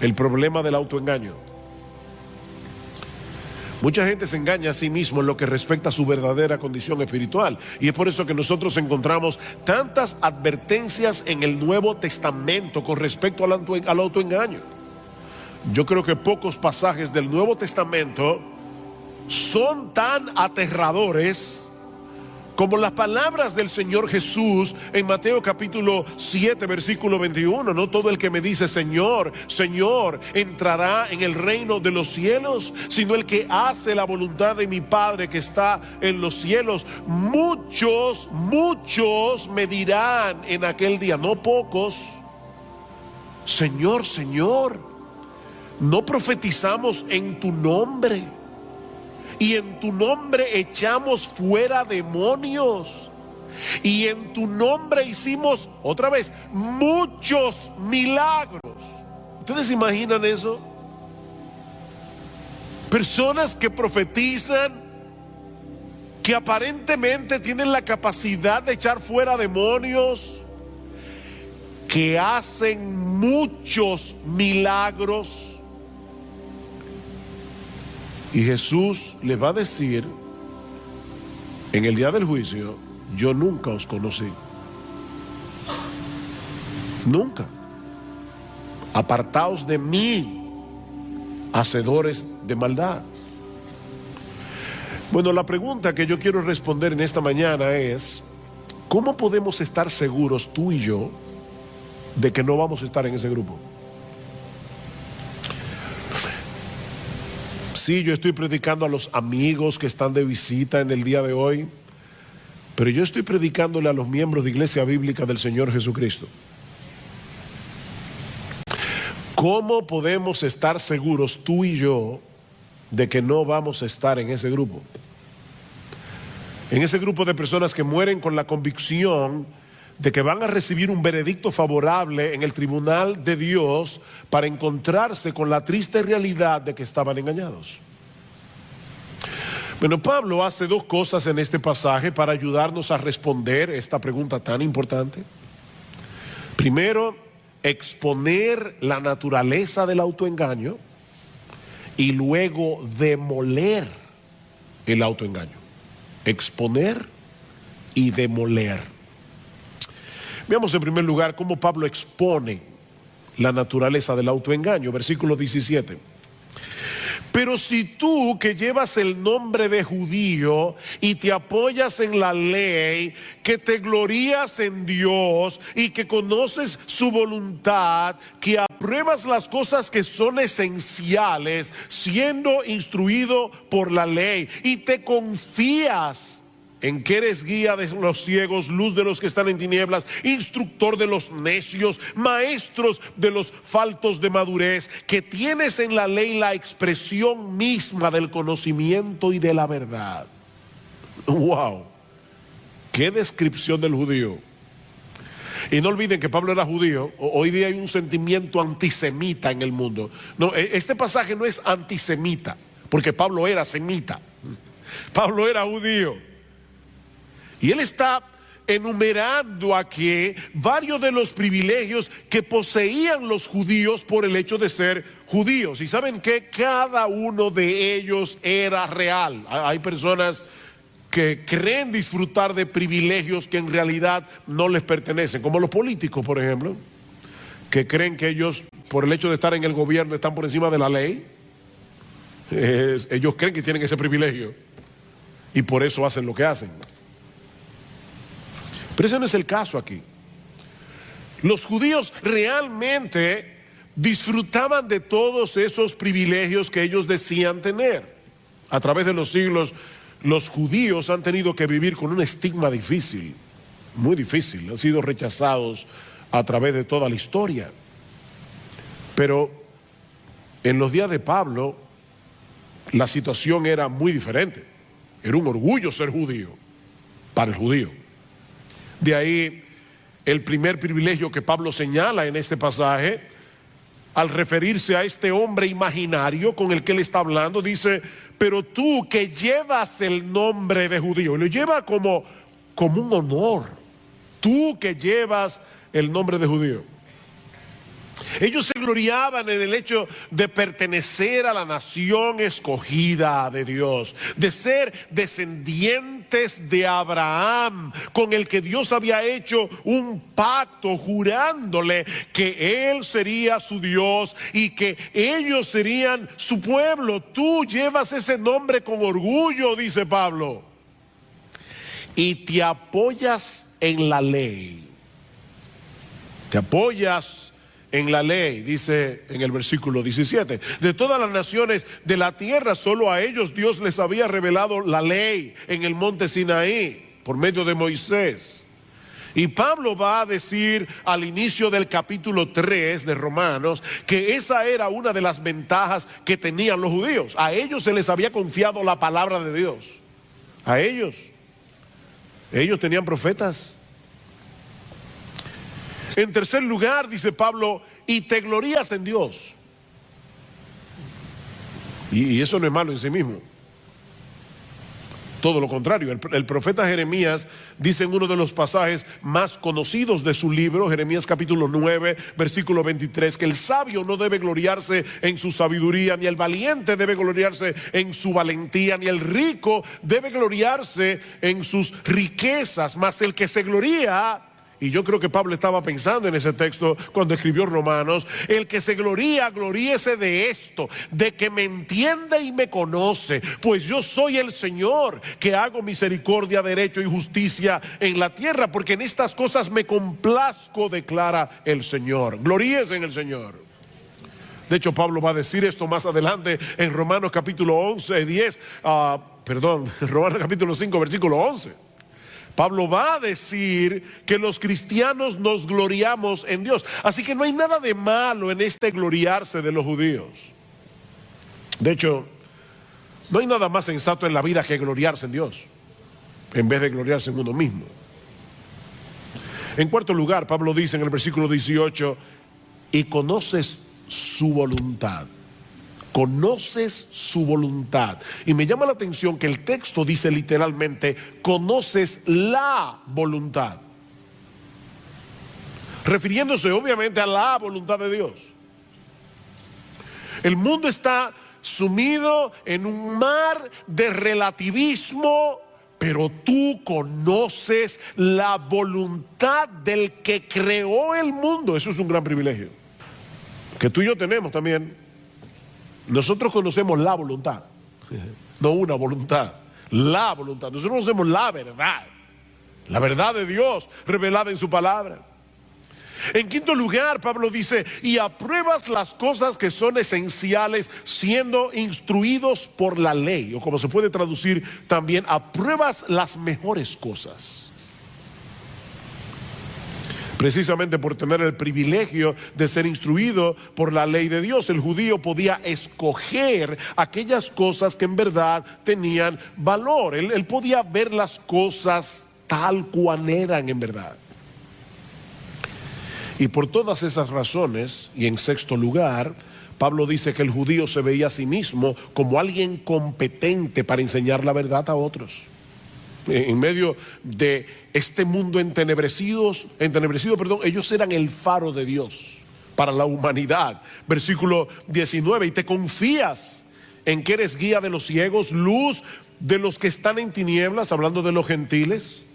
El problema del autoengaño. Mucha gente se engaña a sí mismo en lo que respecta a su verdadera condición espiritual. Y es por eso que nosotros encontramos tantas advertencias en el Nuevo Testamento con respecto al autoengaño. Yo creo que pocos pasajes del Nuevo Testamento son tan aterradores como las palabras del Señor Jesús en Mateo capítulo 7 versículo 21. No todo el que me dice Señor, Señor entrará en el reino de los cielos, sino el que hace la voluntad de mi Padre que está en los cielos. Muchos me dirán en aquel día, no pocos, Señor, Señor, ¿no profetizamos en tu nombre? Y en tu nombre echamos fuera demonios. Y en tu nombre hicimos, otra vez, muchos milagros. ¿Ustedes se imaginan eso? Personas que profetizan, que aparentemente tienen la capacidad de echar fuera demonios, que hacen muchos milagros. Y Jesús les va a decir en el día del juicio, yo nunca os conocí. Nunca. Apartaos de mí, hacedores de maldad. Bueno, la pregunta que yo quiero responder en esta mañana es, ¿cómo podemos estar seguros tú y yo de que no vamos a estar en ese grupo? Sí, yo estoy predicando a los amigos que están de visita en el día de hoy, pero yo estoy predicándole a los miembros de Iglesia Bíblica del Señor Jesucristo. ¿Cómo podemos estar seguros tú y yo de que no vamos a estar en ese grupo? En ese grupo de personas que mueren con la convicción de que van a recibir un veredicto favorable en el tribunal de Dios para encontrarse con la triste realidad de que estaban engañados. Bueno, Pablo hace dos cosas en este pasaje para ayudarnos a responder esta pregunta tan importante. Primero, exponer la naturaleza del autoengaño y luego demoler el autoengaño. Exponer y demoler. Veamos en primer lugar cómo Pablo expone la naturaleza del autoengaño. Versículo 17. Pero si tú que llevas el nombre de judío y te apoyas en la ley, que te glorías en Dios y que conoces su voluntad, que apruebas las cosas que son esenciales, siendo instruido por la ley, y te confías en que eres guía de los ciegos, luz de los que están en tinieblas, instructor de los necios, maestros de los faltos de madurez, que tienes en la ley la expresión misma del conocimiento y de la verdad. ¡Wow! ¡Qué descripción del judío! Y no olviden que Pablo era judío. Hoy día hay un sentimiento antisemita en el mundo. No, este pasaje no es antisemita, porque Pablo era semita. Pablo era judío. Y él está enumerando aquí varios de los privilegios que poseían los judíos por el hecho de ser judíos. Y saben que cada uno de ellos era real. Hay personas que creen disfrutar de privilegios que en realidad no les pertenecen, como los políticos, por ejemplo, que creen que ellos, por el hecho de estar en el gobierno, están por encima de la ley. Ellos creen que tienen ese privilegio y por eso hacen lo que hacen. Pero ese no es el caso aquí. Los judíos realmente disfrutaban de todos esos privilegios que ellos decían tener. A través de los siglos, los judíos han tenido que vivir con un estigma difícil, muy difícil. Han sido rechazados a través de toda la historia. Pero en los días de Pablo, la situación era muy diferente. Era un orgullo ser judío, para el judío. De ahí el primer privilegio que Pablo señala en este pasaje, al referirse a este hombre imaginario con el que él está hablando, dice, pero tú que llevas el nombre de judío, y lo lleva como un honor, tú que llevas el nombre de judío. Ellos se gloriaban en el hecho de pertenecer a la nación escogida de Dios, de ser descendientes de Abraham, con el que Dios había hecho un pacto, jurándole que Él sería su Dios y que ellos serían su pueblo. Tú llevas ese nombre con orgullo, dice Pablo, y te apoyas en la ley. Te apoyas en la ley, dice en el versículo 17. De todas las naciones de la tierra, solo a ellos Dios les había revelado la ley en el monte Sinaí, por medio de Moisés. Y Pablo va a decir al inicio del capítulo 3 de Romanos que esa era una de las ventajas que tenían los judíos. A ellos se les había confiado la palabra de Dios. A ellos tenían profetas. En tercer lugar, dice Pablo, y te glorías en Dios. Y eso no es malo en sí mismo. Todo lo contrario, el profeta Jeremías dice en uno de los pasajes más conocidos de su libro, Jeremías capítulo 9, versículo 23, que el sabio no debe gloriarse en su sabiduría, ni el valiente debe gloriarse en su valentía, ni el rico debe gloriarse en sus riquezas, mas el que se gloría, y yo creo que Pablo estaba pensando en ese texto cuando escribió Romanos, el que se gloría, gloríese de esto, de que me entiende y me conoce, pues yo soy el Señor, que hago misericordia, derecho y justicia en la tierra, porque en estas cosas me complazco, declara el Señor. Gloríese en el Señor. De hecho, Pablo va a decir esto más adelante en Romanos capítulo 10, Romanos capítulo 5, versículo 11. Pablo va a decir que los cristianos nos gloriamos en Dios. Así que no hay nada de malo en este gloriarse de los judíos. De hecho, no hay nada más sensato en la vida que gloriarse en Dios, en vez de gloriarse en uno mismo. En cuarto lugar, Pablo dice en el versículo 18, y conoces su voluntad. Conoces su voluntad. Y me llama la atención que el texto dice literalmente, conoces la voluntad, refiriéndose obviamente a la voluntad de Dios. El mundo está sumido en un mar de relativismo, pero tú conoces la voluntad del que creó el mundo. Eso es un gran privilegio que tú y yo tenemos también. Nosotros conocemos la voluntad, no una voluntad, la voluntad. Nosotros conocemos la verdad de Dios revelada en su palabra. En quinto lugar, Pablo dice, y apruebas las cosas que son esenciales siendo instruidos por la ley, o como se puede traducir también, apruebas las mejores cosas. Precisamente por tener el privilegio de ser instruido por la ley de Dios, el judío podía escoger aquellas cosas que en verdad tenían valor. Él podía ver las cosas tal cual eran en verdad. Y por todas esas razones, y en sexto lugar, Pablo dice que el judío se veía a sí mismo como alguien competente para enseñar la verdad a otros. En medio de este mundo entenebrecido, ellos eran el faro de Dios para la humanidad. Versículo 19, y te confías en que eres guía de los ciegos, luz de los que están en tinieblas, hablando de los gentiles,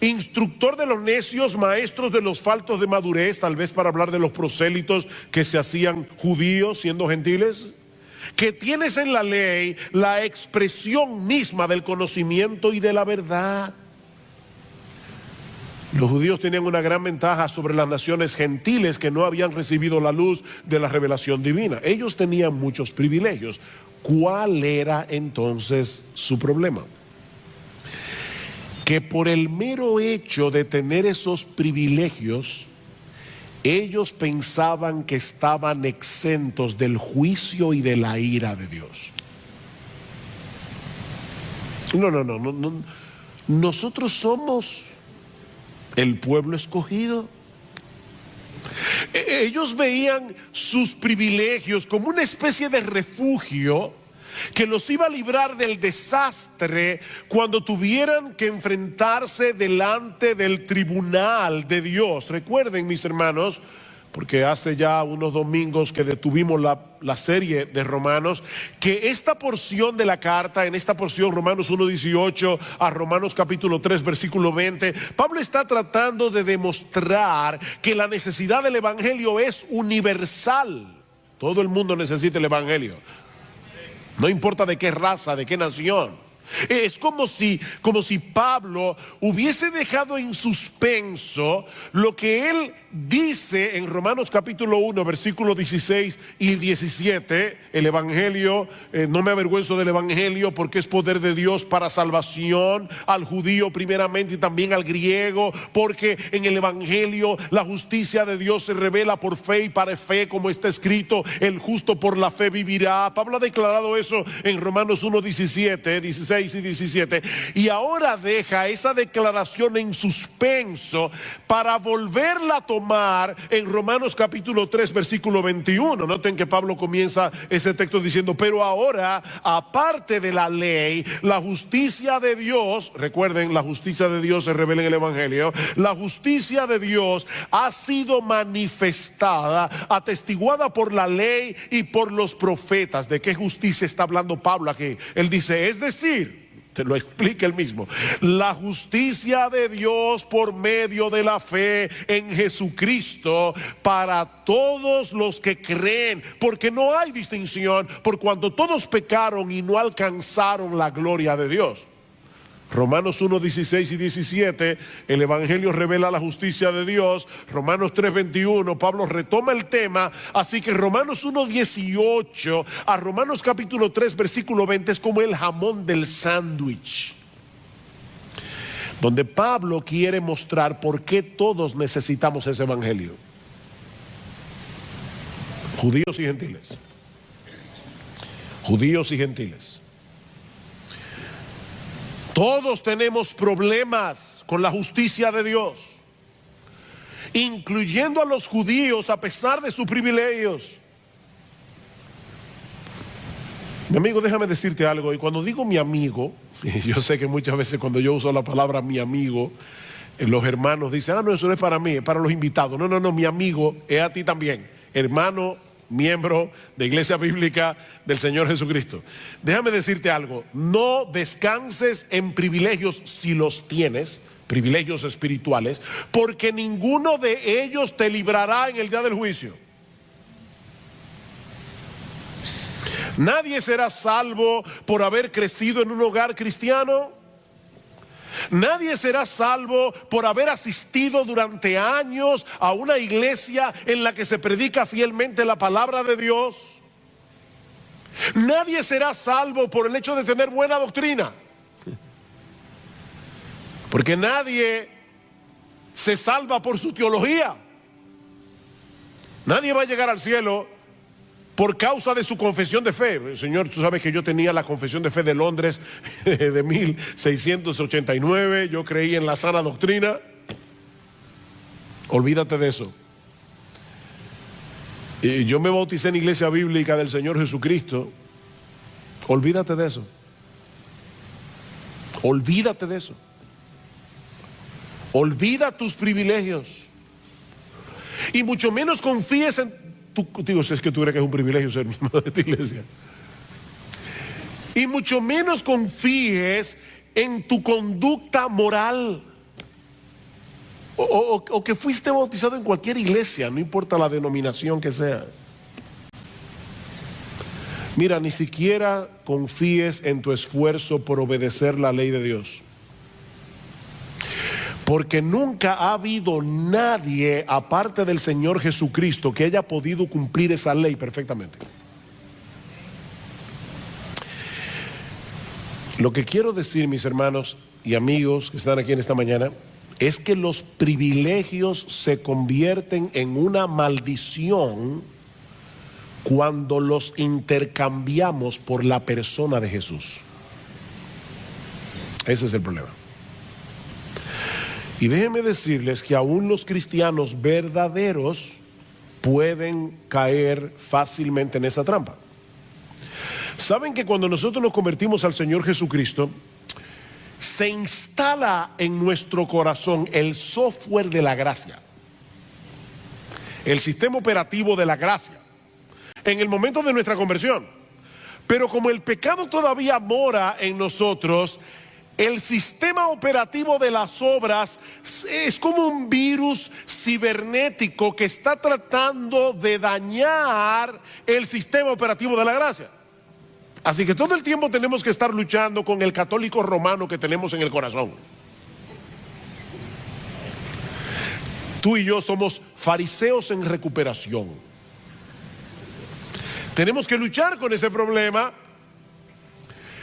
instructor de los necios, maestros de los faltos de madurez, tal vez para hablar de los prosélitos que se hacían judíos siendo gentiles, que tienes en la ley la expresión misma del conocimiento y de la verdad. Los judíos tenían una gran ventaja sobre las naciones gentiles que no habían recibido la luz de la revelación divina. Ellos tenían muchos privilegios. ¿Cuál era entonces su problema? Que por el mero hecho de tener esos privilegios, ellos pensaban que estaban exentos del juicio y de la ira de Dios. No. Nosotros somos el pueblo escogido. Ellos veían sus privilegios como una especie de refugio que los iba a librar del desastre cuando tuvieran que enfrentarse delante del tribunal de Dios. Recuerden, mis hermanos, porque hace ya unos domingos que detuvimos la serie de Romanos, que esta porción de la carta, en esta porción Romanos 1:18 a Romanos capítulo 3 versículo 20, Pablo está tratando de demostrar que la necesidad del evangelio es universal. Todo el mundo necesita el evangelio, no importa de qué raza, de qué nación. Es como si Pablo hubiese dejado en suspenso lo que él dice en Romanos capítulo 1 versículos 16 y 17. El evangelio, no me avergüenzo del evangelio, porque es poder de Dios para salvación al judío primeramente y también al griego, porque en el evangelio la justicia de Dios se revela por fe y para fe, como está escrito: el justo por la fe vivirá. Pablo ha declarado eso en Romanos 1, 16 y 17, y ahora deja esa declaración en suspenso para volverla a tomar en Romanos capítulo 3 versículo 21. Noten que Pablo comienza ese texto diciendo: pero ahora, aparte de la ley, la justicia de Dios, recuerden, la justicia de Dios se revela en el evangelio, la justicia de Dios ha sido manifestada, atestiguada por la ley y por los profetas. ¿De qué justicia está hablando Pablo aquí? Él dice, es decir, te lo explica él mismo, la justicia de Dios por medio de la fe en Jesucristo para todos los que creen, porque no hay distinción, por cuanto todos pecaron y no alcanzaron la gloria de Dios. Romanos 1, 16 y 17, el evangelio revela la justicia de Dios. Romanos 3, 21, Pablo retoma el tema. Así que Romanos 1, 18 a Romanos capítulo 3 versículo 20 es como el jamón del sándwich, donde Pablo quiere mostrar por qué todos necesitamos ese evangelio, judíos y gentiles. Judíos y gentiles. Todos tenemos problemas con la justicia de Dios, incluyendo a los judíos, a pesar de sus privilegios. Mi amigo, déjame decirte algo, y cuando digo mi amigo, yo sé que muchas veces cuando yo uso la palabra mi amigo, los hermanos dicen, no, eso no es para mí, es para los invitados. No, mi amigo es a ti también, hermano, miembro de Iglesia Bíblica del Señor Jesucristo. Déjame decirte algo: no descanses en privilegios si los tienes, privilegios espirituales, porque ninguno de ellos te librará en el día del juicio. Nadie será salvo por haber crecido en un hogar cristiano. Nadie será salvo por haber asistido durante años a una iglesia en la que se predica fielmente la palabra de Dios. Nadie será salvo por el hecho de tener buena doctrina, porque nadie se salva por su teología. Nadie va a llegar al cielo por causa de su confesión de fe. Señor, tú sabes que yo tenía la confesión de fe de Londres de 1689, yo creí en la sana doctrina. Olvídate de eso. Y yo me bauticé en Iglesia Bíblica del Señor Jesucristo. Olvídate de eso. Olvídate de eso. Olvida tus privilegios, y mucho menos confíes en digo, si es que tú crees que es un privilegio ser miembro de esta iglesia, y mucho menos confíes en tu conducta moral, o que fuiste bautizado en cualquier iglesia, no importa la denominación que sea. Mira, ni siquiera confíes en tu esfuerzo por obedecer la ley de Dios, porque nunca ha habido nadie aparte del Señor Jesucristo que haya podido cumplir esa ley perfectamente. Lo que quiero decir, mis hermanos y amigos que están aquí en esta mañana, es que los privilegios se convierten en una maldición cuando los intercambiamos por la persona de Jesús. Ese es el problema. Y déjenme decirles que aún los cristianos verdaderos pueden caer fácilmente en esa trampa. Saben que cuando nosotros nos convertimos al Señor Jesucristo, se instala en nuestro corazón el software de la gracia. el sistema operativo de la gracia, en el momento de nuestra conversión. Pero como el pecado todavía mora en nosotros, el sistema operativo de las obras es como un virus cibernético que está tratando de dañar el sistema operativo de la gracia. Así que todo el tiempo tenemos que estar luchando con el católico romano que tenemos en el corazón. Tú y yo somos fariseos en recuperación. Tenemos que luchar con ese problema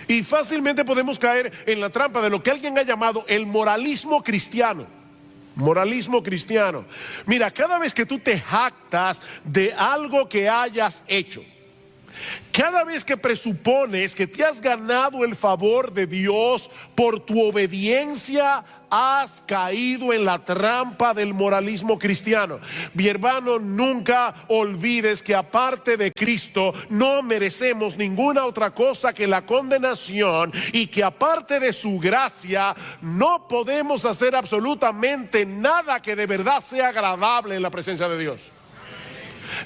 y fácilmente podemos caer en la trampa de lo que alguien ha llamado el moralismo cristiano. Moralismo cristiano. Mira, cada vez que tú te jactas de algo que hayas hecho, cada vez que presupones que te has ganado el favor de Dios por tu obediencia, has caído en la trampa del moralismo cristiano. Mi hermano, nunca olvides que aparte de Cristo no merecemos ninguna otra cosa que la condenación, y que aparte de su gracia no podemos hacer absolutamente nada que de verdad sea agradable en la presencia de Dios.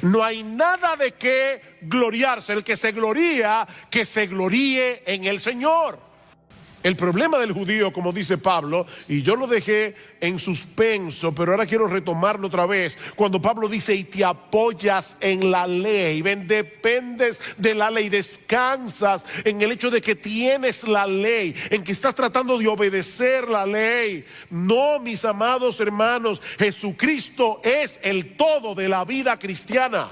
No hay nada de qué gloriarse. El que se gloría, que se gloríe en el Señor. El problema del judío, como dice Pablo, y yo lo dejé en suspenso, pero ahora quiero retomarlo otra vez, cuando Pablo dice: y te apoyas en la ley, ven, dependes de la ley, descansas en el hecho de que tienes la ley, en que estás tratando de obedecer la ley. No, mis amados hermanos, Jesucristo es el todo de la vida cristiana.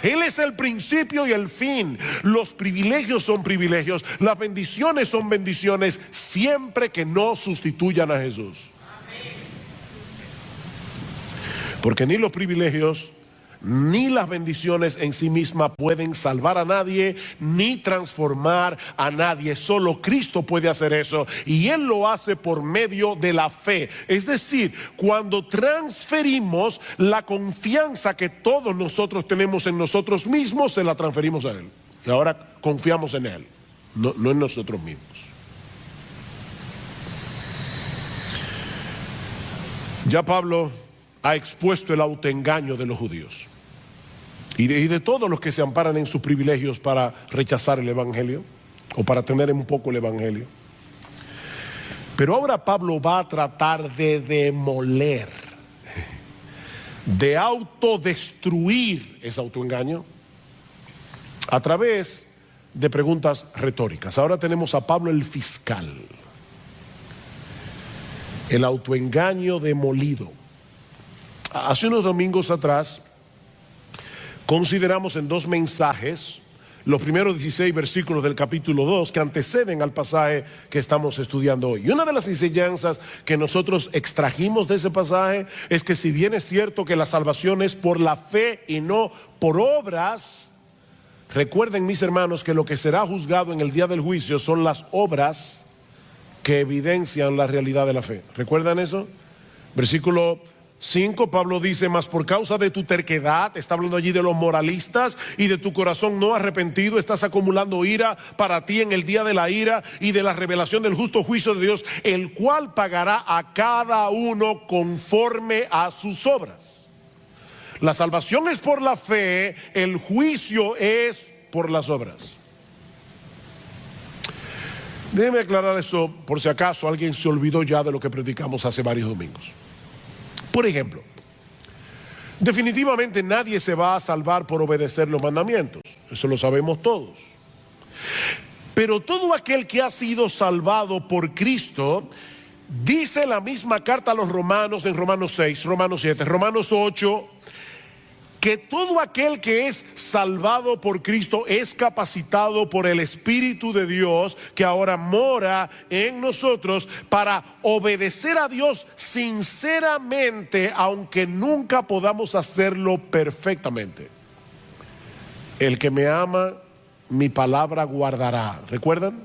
Él es el principio y el fin. Los privilegios son privilegios, las bendiciones son bendiciones, siempre que no sustituyan a Jesús. Porque ni los privilegios ni las bendiciones en sí mismas pueden salvar a nadie ni transformar a nadie. Solo Cristo puede hacer eso, y Él lo hace por medio de la fe. Es decir, cuando transferimos la confianza que todos nosotros tenemos en nosotros mismos, se la transferimos a Él. Y ahora confiamos en Él, no en nosotros mismos. Ya Pablo ha expuesto el autoengaño de los judíos y de todos los que se amparan en sus privilegios para rechazar el evangelio o para tener un poco el evangelio. Pero ahora Pablo va a tratar de demoler, de autodestruir ese autoengaño a través de preguntas retóricas. Ahora tenemos a Pablo el fiscal. El autoengaño demolido. Hace unos domingos atrás consideramos en dos mensajes los primeros 16 versículos del capítulo 2 que anteceden al pasaje que estamos estudiando hoy. Y una de las enseñanzas que nosotros extrajimos de ese pasaje es que, si bien es cierto que la salvación es por la fe y no por obras, recuerden, mis hermanos, que lo que será juzgado en el día del juicio son las obras que evidencian la realidad de la fe. ¿Recuerdan eso? Versículo 5, Pablo dice: mas por causa de tu terquedad, está hablando allí de los moralistas, y de tu corazón no arrepentido, estás acumulando ira para ti en el día de la ira y de la revelación del justo juicio de Dios, el cual pagará a cada uno conforme a sus obras. La salvación es por la fe, el juicio es por las obras. Déjeme aclarar eso por si acaso alguien se olvidó ya de lo que predicamos hace varios domingos. Por ejemplo, definitivamente nadie se va a salvar por obedecer los mandamientos. Eso lo sabemos todos. Pero todo aquel que ha sido salvado por Cristo, dice la misma carta a los romanos en Romanos 6, Romanos 7, Romanos 8, que todo aquel que es salvado por Cristo es capacitado por el Espíritu de Dios que ahora mora en nosotros para obedecer a Dios sinceramente, aunque nunca podamos hacerlo perfectamente. El que me ama, mi palabra guardará. ¿Recuerdan?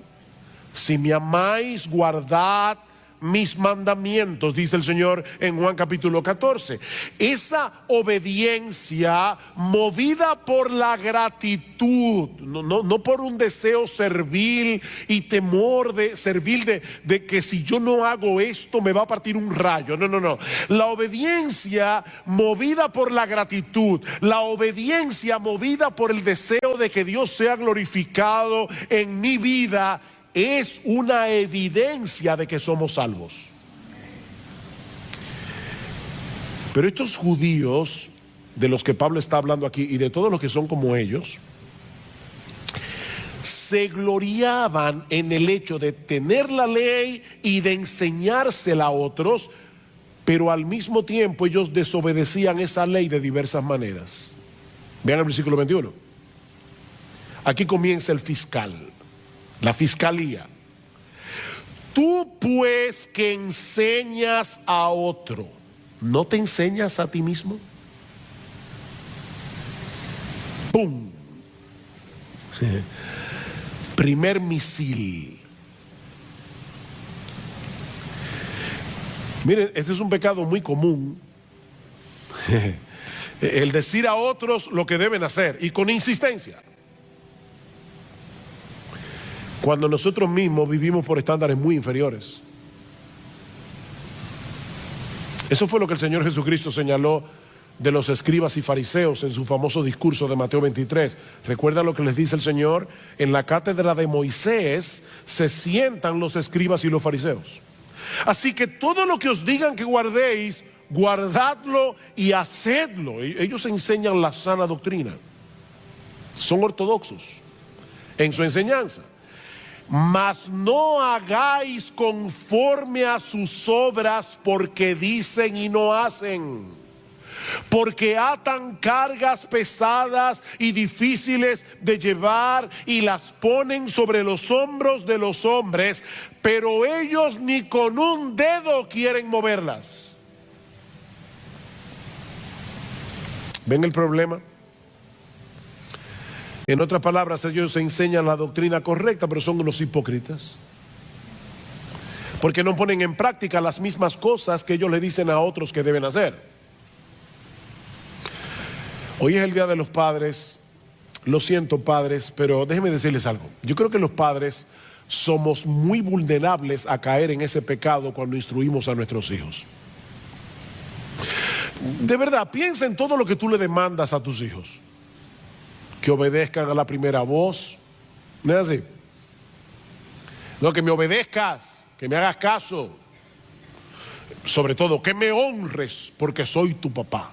Si me amáis, guardad mis mandamientos, dice el Señor en Juan capítulo 14. Esa obediencia movida por la gratitud, no por un deseo servil y temor de servil de que si yo no hago esto me va a partir un rayo. No. La obediencia movida por la gratitud, la obediencia movida por el deseo de que Dios sea glorificado en mi vida, es una evidencia de que somos salvos. Pero estos judíos de los que Pablo está hablando aquí y de todos los que son como ellos, se gloriaban en el hecho de tener la ley y de enseñársela a otros, pero al mismo tiempo ellos desobedecían esa ley de diversas maneras. Vean el versículo 21. Aquí comienza el fiscal. La fiscalía. Tú pues que enseñas a otro, ¿no te enseñas a ti mismo? ¡Pum! Sí. Primer misil. Miren, este es un pecado muy común. El decir a otros lo que deben hacer y con insistencia, cuando nosotros mismos vivimos por estándares muy inferiores. Eso fue lo que el Señor Jesucristo señaló de los escribas y fariseos en su famoso discurso de Mateo 23. ¿Recuerdan lo que les dice el Señor? En la cátedra de Moisés se sientan los escribas y los fariseos. Así que todo lo que os digan que guardéis, guardadlo y hacedlo. Ellos enseñan la sana doctrina. Son ortodoxos en su enseñanza. Mas no hagáis conforme a sus obras, porque dicen y no hacen. Porque atan cargas pesadas y difíciles de llevar y las ponen sobre los hombros de los hombres, pero ellos ni con un dedo quieren moverlas. ¿Ven el problema? En otras palabras, ellos enseñan la doctrina correcta, pero son unos hipócritas, porque no ponen en práctica las mismas cosas que ellos le dicen a otros que deben hacer. Hoy es el Día de los Padres. Lo siento, padres, pero déjenme decirles algo. Yo creo que los padres somos muy vulnerables a caer en ese pecado cuando instruimos a nuestros hijos. De verdad, piensa en todo lo que tú le demandas a tus hijos. Que obedezcan a la primera voz. ¿No es así? No, que me obedezcas, que me hagas caso. Sobre todo, que me honres porque soy tu papá.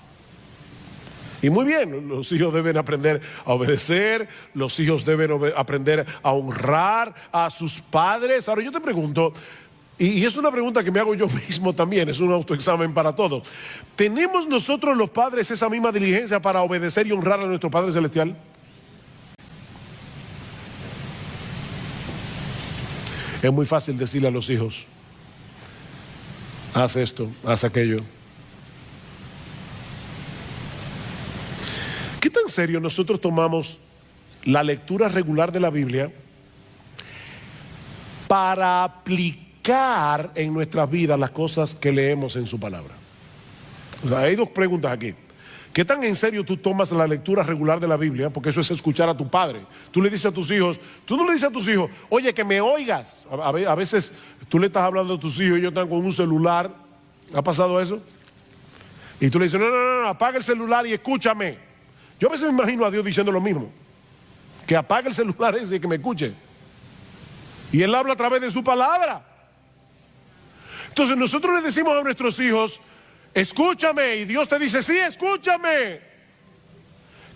Y muy bien, los hijos deben aprender a obedecer, los hijos deben aprender a honrar a sus padres. Ahora yo te pregunto, y es una pregunta que me hago yo mismo también, es un autoexamen para todos. ¿Tenemos nosotros los padres esa misma diligencia para obedecer y honrar a nuestro Padre Celestial? Es muy fácil decirle a los hijos, haz esto, haz aquello. ¿Qué tan serio nosotros tomamos la lectura regular de la Biblia para aplicar en nuestras vidas las cosas que leemos en su palabra? O sea, hay dos preguntas aquí. ¿Qué tan en serio tú tomas la lectura regular de la Biblia? Porque eso es escuchar a tu padre. Tú le dices a tus hijos, tú no le dices a tus hijos, oye, que me oigas. A veces tú le estás hablando a tus hijos y ellos están con un celular. ¿Ha pasado eso? Y tú le dices, no, apaga el celular y escúchame. Yo a veces me imagino a Dios diciendo lo mismo. Que apague el celular ese y que me escuche. Y Él habla a través de su palabra. Entonces nosotros le decimos a nuestros hijos, escúchame, y Dios te dice, sí, escúchame,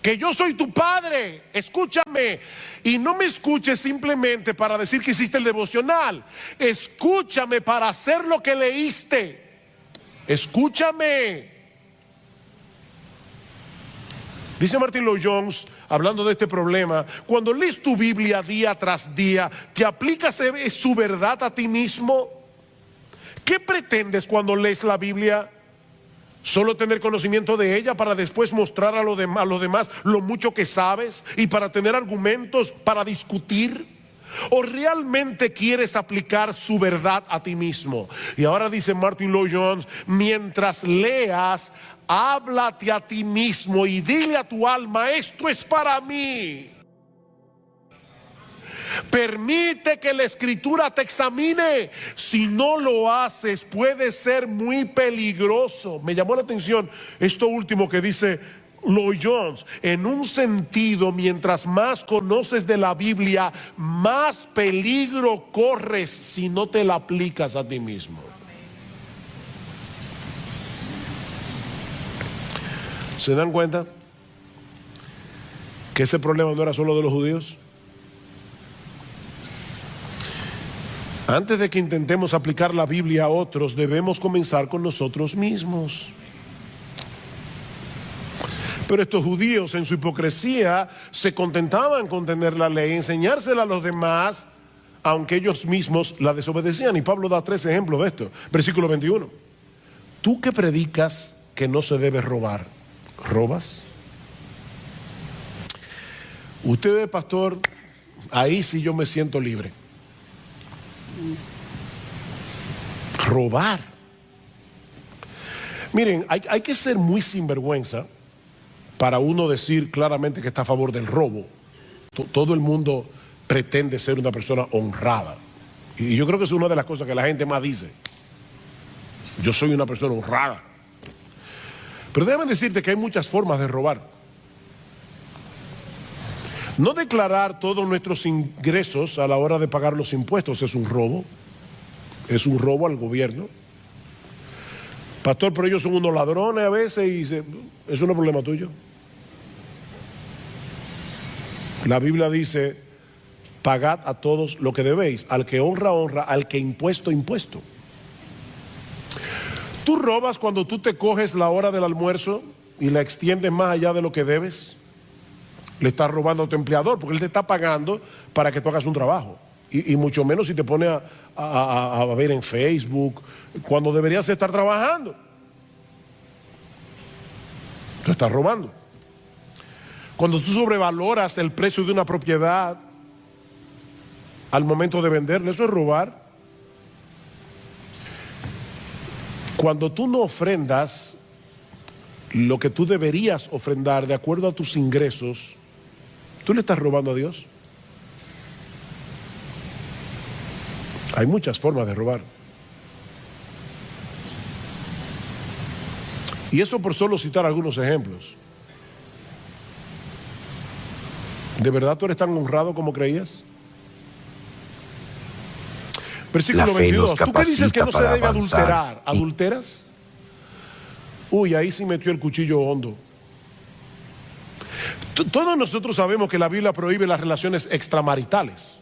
que yo soy tu padre, escúchame. Y no me escuches simplemente para decir que hiciste el devocional, escúchame para hacer lo que leíste, escúchame. Dice Martin Lloyd-Jones, hablando de este problema, cuando lees tu Biblia día tras día, ¿te aplicas su verdad a ti mismo? ¿Qué pretendes cuando lees la Biblia? ¿Solo tener conocimiento de ella para después mostrar a los demás lo mucho que sabes y para tener argumentos para discutir? ¿O realmente quieres aplicar su verdad a ti mismo? Y ahora dice Martin Lloyd-Jones, mientras leas, háblate a ti mismo y dile a tu alma, esto es para mí. Permite que la escritura te examine. Si no lo haces, puede ser muy peligroso. Me llamó la atención esto último que dice Lloyd-Jones. En un sentido, mientras más conoces de la Biblia, más peligro corres si no te la aplicas a ti mismo. ¿Se dan cuenta que ese problema no era solo de los judíos? Antes de que intentemos aplicar la Biblia a otros, debemos comenzar con nosotros mismos. Pero estos judíos en su hipocresía se contentaban con tener la ley, enseñársela a los demás, aunque ellos mismos la desobedecían. Y Pablo da 3 ejemplos de esto. Versículo 21. Tú que predicas que no se debe robar, ¿robas? Usted ve, pastor, ahí sí yo me siento libre. Robar. Miren, hay que ser muy sinvergüenza para uno decir claramente que está a favor del robo. Todo el mundo pretende ser una persona honrada. Y yo creo que es una de las cosas que la gente más dice. Yo soy una persona honrada. Pero déjame decirte que hay muchas formas de robar. No declarar todos nuestros ingresos a la hora de pagar los impuestos es un robo. Es un robo al gobierno. Pastor, pero ellos son unos ladrones a veces y eso no es problema tuyo. La Biblia dice, pagad a todos lo que debéis. Al que honra, honra. Al que impuesto, impuesto. Tú robas cuando tú te coges la hora del almuerzo y la extiendes más allá de lo que debes. Le estás robando a tu empleador porque él te está pagando para que tú hagas un trabajo. Y mucho menos si te pones a ver en Facebook cuando deberías estar trabajando. Tú estás robando. Cuando tú sobrevaloras el precio de una propiedad al momento de venderla, eso es robar. Cuando tú no ofrendas lo que tú deberías ofrendar de acuerdo a tus ingresos, tú le estás robando a Dios. Hay muchas formas de robar. Y eso por solo citar algunos ejemplos. ¿De verdad tú eres tan honrado como creías? Versículo 22. ¿Tú qué dices que no se debe adulterar? ¿Adulteras? Uy, ahí sí metió el cuchillo hondo. Todos nosotros sabemos que la Biblia prohíbe las relaciones extramaritales.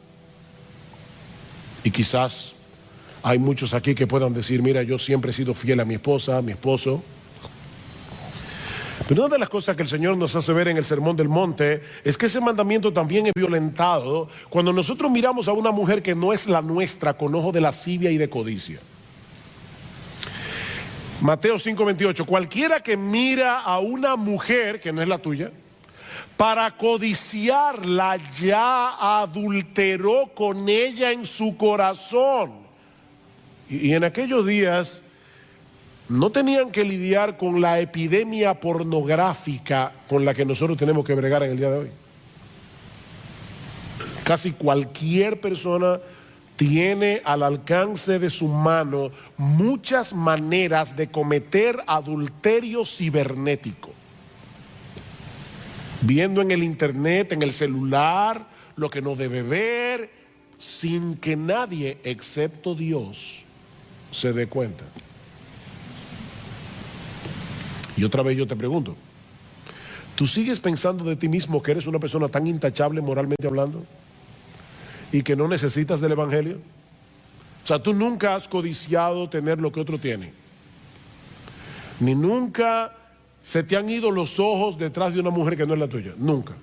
Y quizás hay muchos aquí que puedan decir, mira, yo siempre he sido fiel a mi esposa, a mi esposo. Pero una de las cosas que el Señor nos hace ver en el Sermón del Monte es que ese mandamiento también es violentado cuando nosotros miramos a una mujer que no es la nuestra con ojo de lascivia y de codicia. Mateo 5:28, cualquiera que mira a una mujer que no es la tuya, para codiciarla ya adulteró con ella en su corazón. Y en aquellos días no tenían que lidiar con la epidemia pornográfica con la que nosotros tenemos que bregar en el día de hoy. Casi cualquier persona tiene al alcance de su mano muchas maneras de cometer adulterio cibernético. Viendo en el internet, en el celular, lo que no debe ver, sin que nadie, excepto Dios, se dé cuenta. Y otra vez yo te pregunto, ¿tú sigues pensando de ti mismo que eres una persona tan intachable moralmente hablando y que no necesitas del evangelio? O sea, tú nunca has codiciado tener lo que otro tiene, ni nunca se te han ido los ojos detrás de una mujer que no es la tuya, nunca.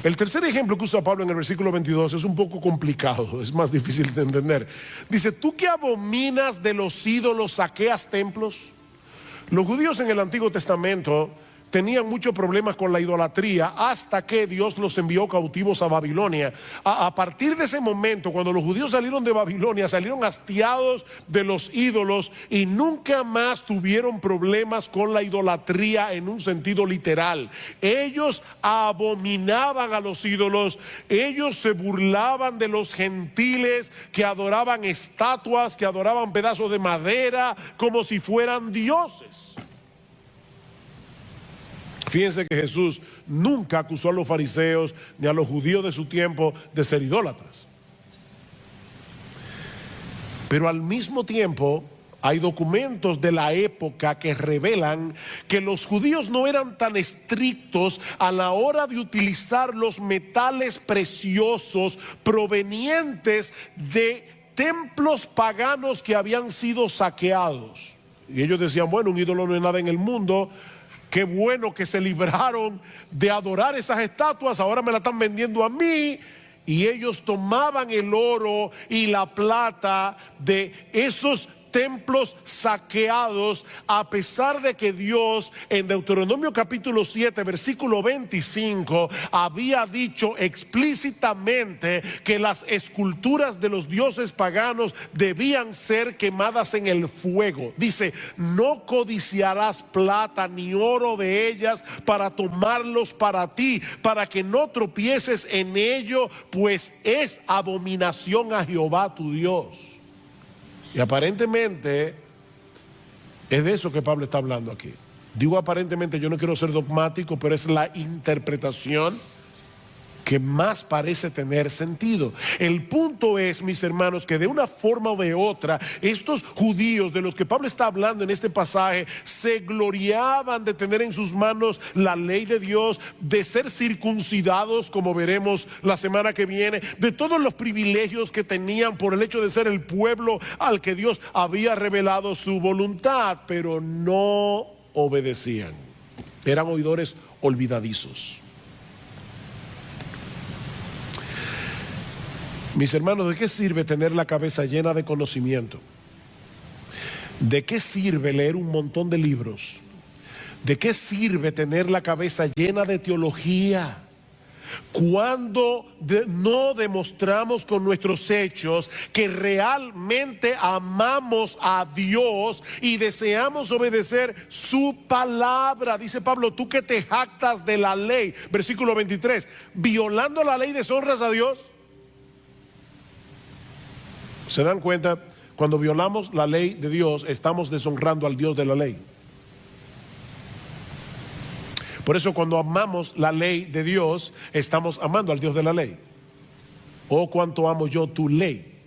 El tercer ejemplo que usa Pablo en el versículo 22 es un poco complicado, es más difícil de entender. Dice, ¿tú que abominas de los ídolos saqueas templos? Los judíos en el Antiguo Testamento tenían muchos problemas con la idolatría hasta que Dios los envió cautivos a Babilonia. A partir de ese momento, cuando los judíos salieron de Babilonia, salieron hastiados de los ídolos y nunca más tuvieron problemas con la idolatría en un sentido literal. Ellos abominaban a los ídolos, ellos se burlaban de los gentiles que adoraban estatuas, que adoraban pedazos de madera como si fueran dioses. Fíjense que Jesús nunca acusó a los fariseos ni a los judíos de su tiempo de ser idólatras. Pero al mismo tiempo hay documentos de la época que revelan que los judíos no eran tan estrictos a la hora de utilizar los metales preciosos provenientes de templos paganos que habían sido saqueados. Y ellos decían, bueno, un ídolo no es nada en el mundo. Qué bueno que se libraron de adorar esas estatuas, ahora me la están vendiendo a mí. Y ellos tomaban el oro y la plata de esos templos saqueados, a pesar de que Dios en Deuteronomio capítulo 7 versículo 25 había dicho explícitamente que las esculturas de los dioses paganos debían ser quemadas en el fuego. Dice, no codiciarás plata ni oro de ellas para tomarlos para ti, para que no tropieces en ello, pues es abominación a Jehová tu Dios. Y aparentemente es de eso que Pablo está hablando aquí. Digo aparentemente, yo no quiero ser dogmático, pero es la interpretación que más parece tener sentido. El punto es, mis hermanos, que de una forma o de otra, estos judíos de los que Pablo está hablando en este pasaje, se gloriaban de tener en sus manos la ley de Dios, de ser circuncidados, como veremos la semana que viene, de todos los privilegios que tenían por el hecho de ser el pueblo al que Dios había revelado su voluntad, pero no obedecían. Eran oidores olvidadizos. Mis hermanos, ¿de qué sirve tener la cabeza llena de conocimiento? ¿De qué sirve leer un montón de libros? ¿De qué sirve tener la cabeza llena de teología cuando no demostramos con nuestros hechos que realmente amamos a Dios y deseamos obedecer su palabra? Dice Pablo, tú que te jactas de la ley, versículo 23, violando la ley deshonras a Dios. ¿Se dan cuenta? Cuando violamos la ley de Dios, estamos deshonrando al Dios de la ley. Por eso cuando amamos la ley de Dios, estamos amando al Dios de la ley. Oh, cuánto amo yo tu ley.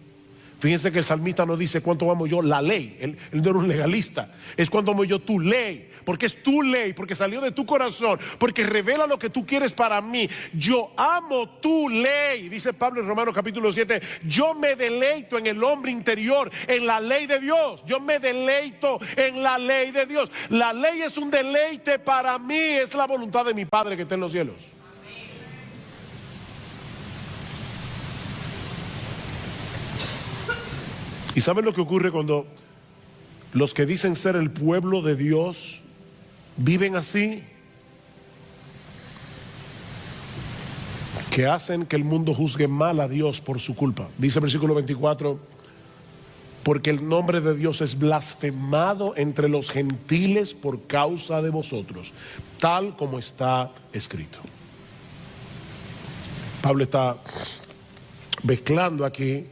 Fíjense que el salmista no dice cuánto amo yo la ley. Él no era un legalista. Es cuánto amo yo tu ley. Porque es tu ley, porque salió de tu corazón, porque revela lo que tú quieres para mí. Yo amo tu ley. Dice Pablo en Romanos capítulo 7. Yo me deleito en el hombre interior, en la ley de Dios. Yo me deleito en la ley de Dios. La ley es un deleite para mí. Es la voluntad de mi Padre que está en los cielos. ¿Y saben lo que ocurre cuando los que dicen ser el pueblo de Dios viven así? Que hacen que el mundo juzgue mal a Dios por su culpa. Dice el versículo 24, porque el nombre de Dios es blasfemado entre los gentiles por causa de vosotros, tal como está escrito. Pablo está mezclando aquí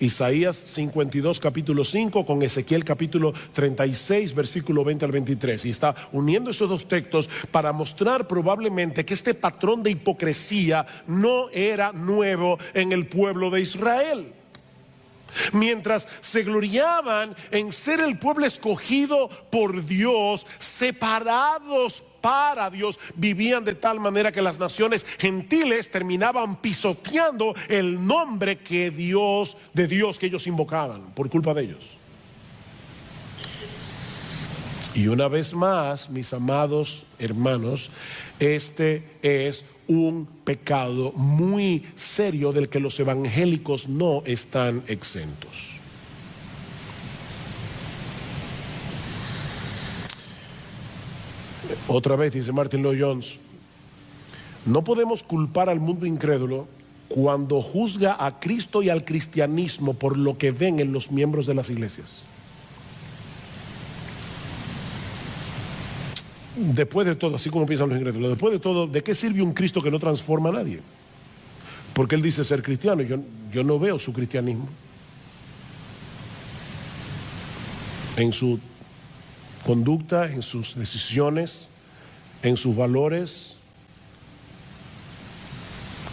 Isaías 52 capítulo 5 con Ezequiel capítulo 36 versículo 20 al 23, y está uniendo esos dos textos para mostrar probablemente que este patrón de hipocresía no era nuevo en el pueblo de Israel. Mientras se gloriaban en ser el pueblo escogido por Dios, separados para Dios, vivían de tal manera que las naciones gentiles terminaban pisoteando el nombre de Dios que ellos invocaban por culpa de ellos. Y una vez más, mis amados hermanos, este es un pecado muy serio del que los evangélicos no están exentos. Otra vez dice Martin Lloyd-Jones, no podemos culpar al mundo incrédulo cuando juzga a Cristo y al cristianismo por lo que ven en los miembros de las iglesias. Después de todo, así como piensan los incrédulos, después de todo, ¿de qué sirve un Cristo que no transforma a nadie? Porque él dice ser cristiano, yo no veo su cristianismo en su conducta, en sus decisiones, en sus valores,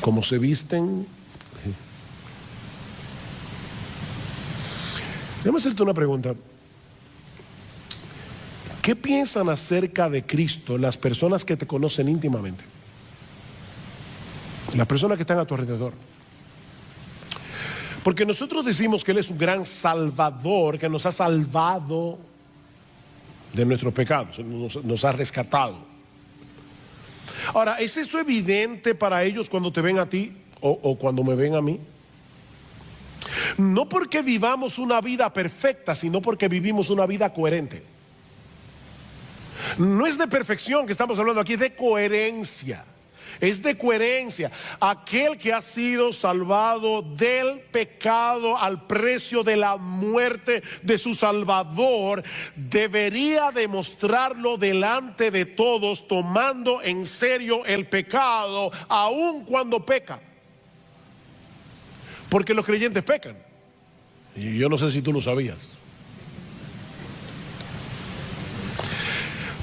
cómo se visten. Déjame hacerte una pregunta. ¿Qué piensan acerca de Cristo las personas que te conocen íntimamente? Las personas que están a tu alrededor. Porque nosotros decimos que Él es un gran salvador, que nos ha salvado de nuestros pecados, nos ha rescatado. Ahora, ¿es eso evidente para ellos cuando te ven a ti o cuando me ven a mí? No porque vivamos una vida perfecta, sino porque vivimos una vida coherente. No es de perfección que estamos hablando aquí, es de coherencia. Es de coherencia. Aquel que ha sido salvado del pecado al precio de la muerte de su Salvador debería demostrarlo delante de todos, tomando en serio el pecado aun cuando peca. Porque los creyentes pecan. Y yo no sé si tú lo sabías.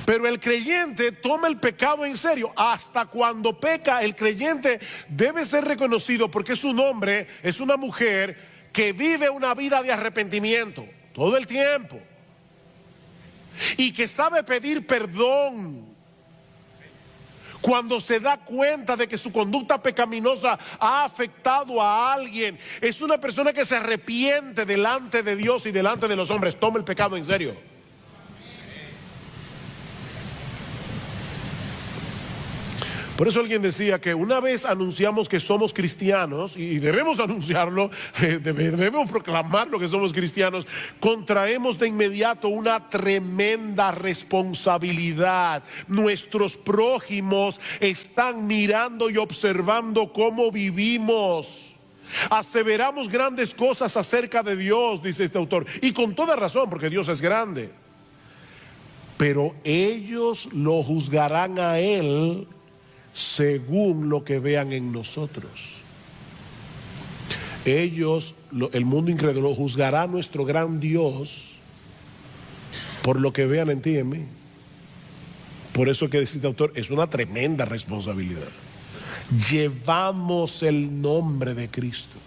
Pero el creyente toma el pecado en serio. Hasta cuando peca, el creyente debe ser reconocido porque es un hombre, es una mujer que vive una vida de arrepentimiento todo el tiempo y que sabe pedir perdón cuando se da cuenta de que su conducta pecaminosa ha afectado a alguien. Es una persona que se arrepiente delante de Dios y delante de los hombres. Toma el pecado en serio. Por eso alguien decía que una vez anunciamos que somos cristianos, y debemos anunciarlo, debemos proclamarlo que somos cristianos, contraemos de inmediato una tremenda responsabilidad. Nuestros prójimos están mirando y observando cómo vivimos. Aseveramos grandes cosas acerca de Dios, dice este autor, y con toda razón, porque Dios es grande. Pero ellos lo juzgarán a Él según lo que vean en nosotros. Ellos, el mundo incrédulo, juzgará a nuestro gran Dios por lo que vean en ti y en mí. Por eso que dice este autor, es una tremenda responsabilidad. Llevamos el nombre de Cristo.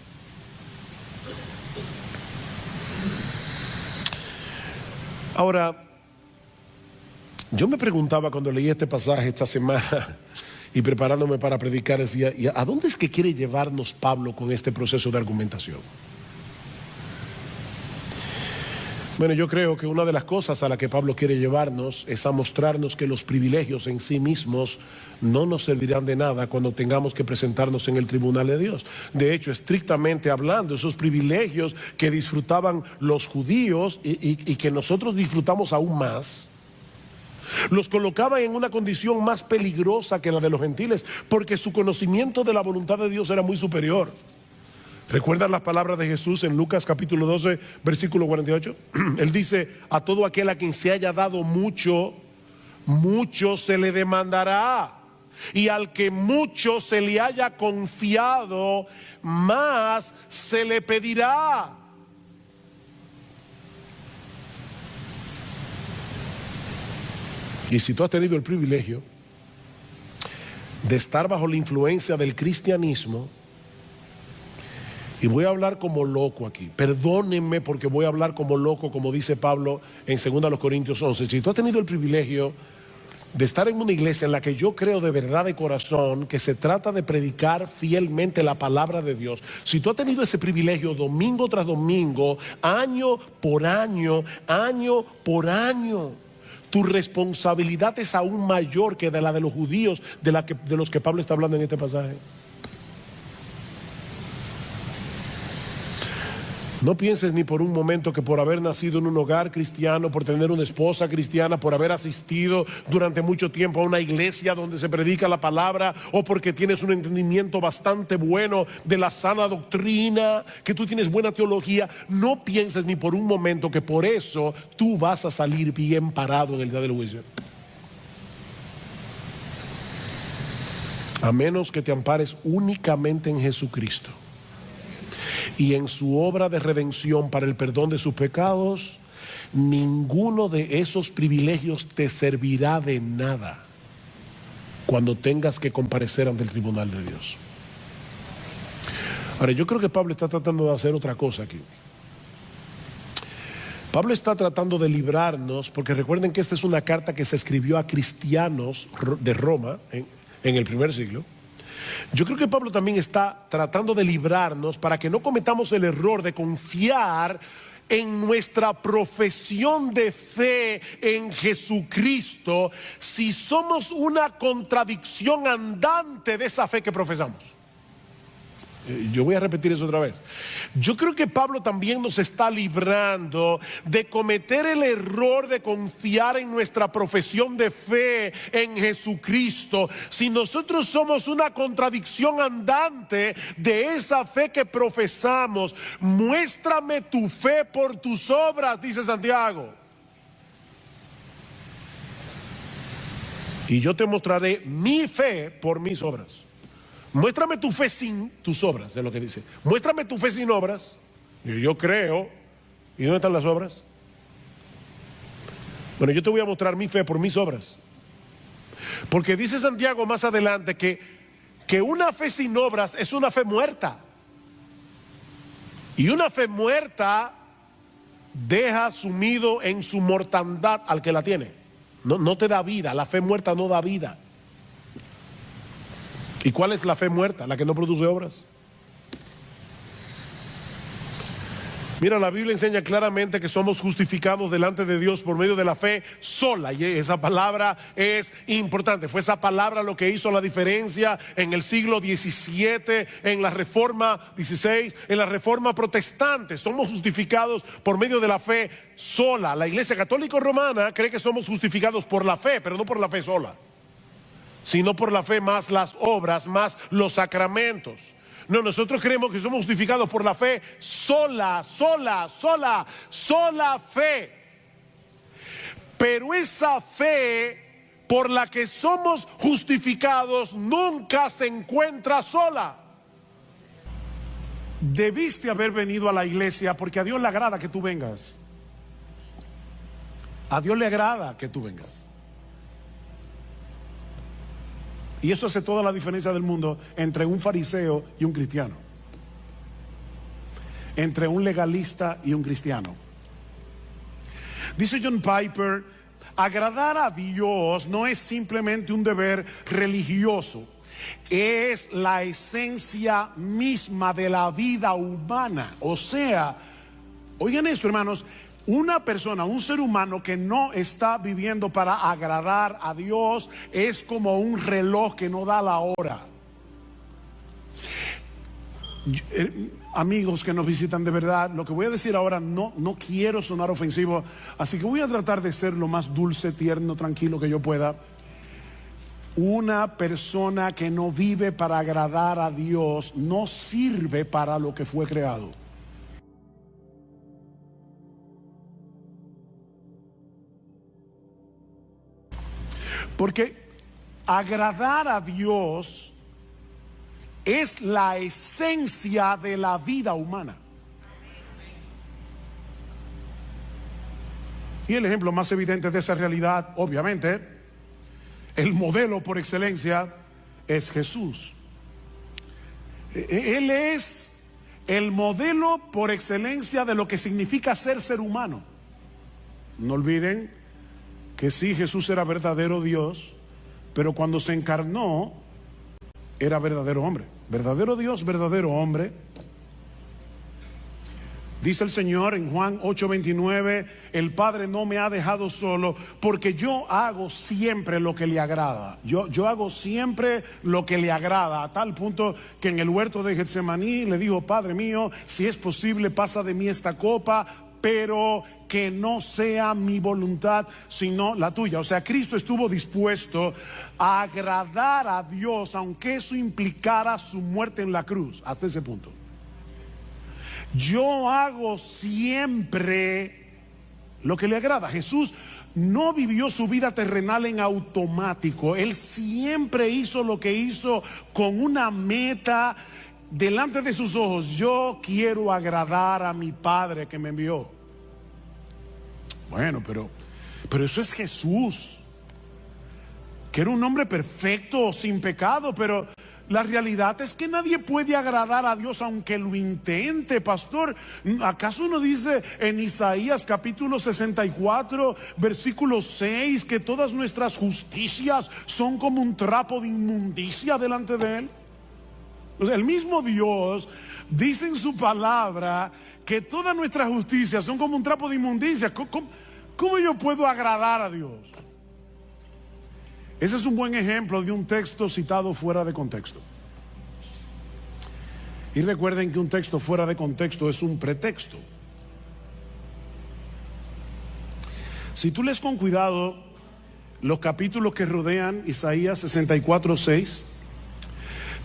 Ahora, yo me preguntaba cuando leí este pasaje esta semana y preparándome para predicar, decía, ¿y a dónde es que quiere llevarnos Pablo con este proceso de argumentación? Bueno, yo creo que una de las cosas a la que Pablo quiere llevarnos es a mostrarnos que los privilegios en sí mismos no nos servirán de nada cuando tengamos que presentarnos en el tribunal de Dios. De hecho, estrictamente hablando, esos privilegios que disfrutaban los judíos y que nosotros disfrutamos aún más, los colocaban en una condición más peligrosa que la de los gentiles, porque su conocimiento de la voluntad de Dios era muy superior. ¿Recuerdan las palabras de Jesús en Lucas capítulo 12, versículo 48? Él dice, a todo aquel a quien se haya dado mucho, mucho se le demandará. Y al que mucho se le haya confiado, más se le pedirá. Y si tú has tenido el privilegio de estar bajo la influencia del cristianismo, y voy a hablar como loco aquí, perdónenme porque voy a hablar como loco, como dice Pablo en 2 Corintios 11, si tú has tenido el privilegio de estar en una iglesia en la que yo creo de verdad de corazón que se trata de predicar fielmente la palabra de Dios, si tú has tenido ese privilegio domingo tras domingo, año por año, año por año, tu responsabilidad es aún mayor que de la de los judíos de los que Pablo está hablando en este pasaje. No pienses ni por un momento que por haber nacido en un hogar cristiano, por tener una esposa cristiana, por haber asistido durante mucho tiempo a una iglesia donde se predica la palabra, o porque tienes un entendimiento bastante bueno de la sana doctrina, que tú tienes buena teología, no pienses ni por un momento que por eso tú vas a salir bien parado en el día del juicio. A menos que te ampares únicamente en Jesucristo y en su obra de redención para el perdón de sus pecados, ninguno de esos privilegios te servirá de nada cuando tengas que comparecer ante el tribunal de Dios. Ahora, yo creo que Pablo está tratando de hacer otra cosa aquí. Pablo está tratando de librarnos, porque recuerden que esta es una carta que se escribió a cristianos de Roma en el primer siglo. Yo creo que Pablo también está tratando de librarnos para que no cometamos el error de confiar en nuestra profesión de fe en Jesucristo si somos una contradicción andante de esa fe que profesamos. Yo voy a repetir eso otra vez. Yo creo que Pablo también nos está librando de cometer el error de confiar en nuestra profesión de fe en Jesucristo si nosotros somos una contradicción andante de esa fe que profesamos. Muéstrame tu fe por tus obras, dice Santiago, y yo te mostraré mi fe por mis obras. Muéstrame tu fe sin tus obras, es lo que dice. Muéstrame tu fe sin obras. Yo creo. ¿Y dónde están las obras? Bueno, yo te voy a mostrar mi fe por mis obras. Porque dice Santiago más adelante que una fe sin obras es una fe muerta. Y una fe muerta deja sumido en su mortandad al que la tiene. No te da vida. La fe muerta no da vida. ¿Y cuál es la fe muerta? La que no produce obras. Mira, la Biblia enseña claramente que somos justificados delante de Dios por medio de la fe sola, y esa palabra es importante. Fue esa palabra lo que hizo la diferencia en el siglo XVII, en la Reforma XVI, en la Reforma Protestante. Somos justificados por medio de la fe sola. La Iglesia Católica Romana cree que somos justificados por la fe, pero no por la fe sola, sino por la fe más las obras, más los sacramentos. No, nosotros creemos que somos justificados por la fe sola fe. Pero esa fe por la que somos justificados nunca se encuentra sola. Debiste haber venido a la iglesia porque a Dios le agrada que tú vengas. A Dios le agrada que tú vengas. Y eso hace toda la diferencia del mundo entre un fariseo y un cristiano, entre un legalista y un cristiano. Dice John Piper, agradar a Dios no es simplemente un deber religioso, es la esencia misma de la vida humana. O sea, oigan esto, hermanos, una persona, un ser humano que no está viviendo para agradar a Dios es como un reloj que no da la hora. Amigos que nos visitan de verdad, lo que voy a decir ahora no quiero sonar ofensivo, así que voy a tratar de ser lo más dulce, tierno, tranquilo que yo pueda. Una persona que no vive para agradar a Dios no sirve para lo que fue creado. Porque agradar a Dios es la esencia de la vida humana. Y el ejemplo más evidente de esa realidad, obviamente, el modelo por excelencia es Jesús. Él es el modelo por excelencia de lo que significa ser humano. No olviden que sí, Jesús era verdadero Dios, pero cuando se encarnó era verdadero hombre. Verdadero Dios, verdadero hombre. Dice el Señor en Juan 8:29, el Padre no me ha dejado solo porque yo hago siempre lo que le agrada. Yo hago siempre lo que le agrada, a tal punto que en el huerto de Getsemaní le dijo: Padre mío, si es posible, pasa de mí esta copa, pero que no sea mi voluntad sino la tuya. O sea, Cristo estuvo dispuesto a agradar a Dios, aunque eso implicara su muerte en la cruz, hasta ese punto. Yo hago siempre lo que le agrada. Jesús no vivió su vida terrenal en automático. Él siempre hizo lo que hizo con una meta delante de sus ojos. Yo quiero agradar a mi Padre que me envió. Bueno, pero eso es Jesús, que era un hombre perfecto, sin pecado, pero la realidad es que nadie puede agradar a Dios aunque lo intente, pastor. ¿Acaso no dice en Isaías capítulo 64, versículo 6, que todas nuestras justicias son como un trapo de inmundicia delante de Él? O sea, el mismo Dios dice en su palabra que todas nuestras justicias son como un trapo de inmundicia. ¿Cómo yo puedo agradar a Dios? Ese es un buen ejemplo de un texto citado fuera de contexto. Y recuerden que un texto fuera de contexto es un pretexto. Si tú lees con cuidado los capítulos que rodean Isaías 64:6,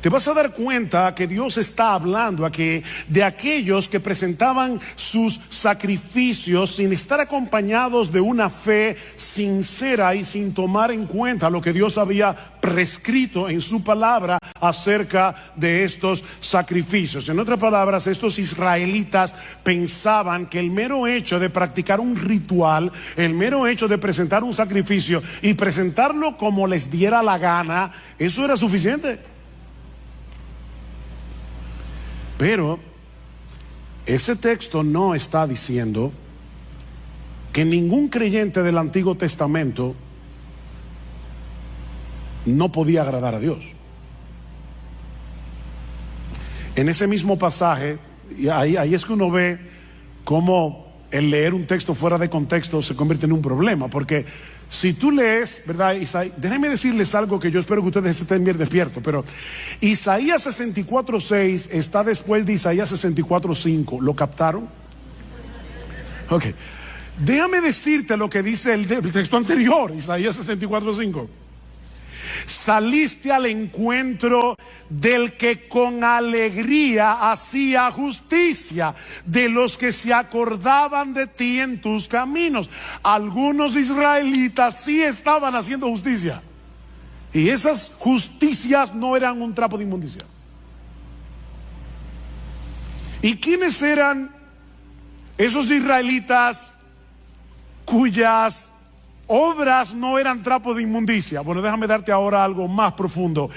te vas a dar cuenta que Dios está hablando de aquellos que presentaban sus sacrificios sin estar acompañados de una fe sincera y sin tomar en cuenta lo que Dios había prescrito en su palabra acerca de estos sacrificios. En otras palabras, estos israelitas pensaban que el mero hecho de practicar un ritual, el mero hecho de presentar un sacrificio y presentarlo como les diera la gana, eso era suficiente. Pero ese texto no está diciendo que ningún creyente del Antiguo Testamento no podía agradar a Dios. En ese mismo pasaje, y ahí es que uno ve cómo el leer un texto fuera de contexto se convierte en un problema, porque si tú lees, ¿verdad? Déjenme decirles algo que yo espero que ustedes estén bien despiertos, pero Isaías 64:6 está después de Isaías 64:5. ¿Lo captaron? Ok. Déjame decirte lo que dice el texto anterior, Isaías 64:5. Saliste al encuentro del que con alegría hacía justicia, de los que se acordaban de ti en tus caminos. Algunos israelitas sí estaban haciendo justicia, y esas justicias no eran un trapo de inmundicia. ¿Y quiénes eran esos israelitas cuyas obras no eran trapo de inmundicia? Bueno, déjame darte ahora algo más profundo.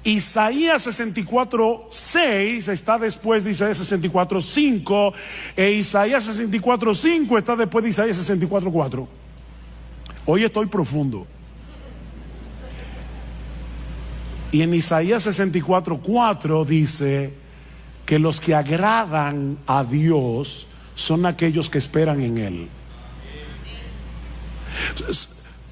Isaías 64:6 está después de Isaías 64:5, e Isaías 64:5 está después de Isaías 64:4. Hoy estoy profundo. Y en Isaías 64:4 dice que los que agradan a Dios son aquellos que esperan en Él.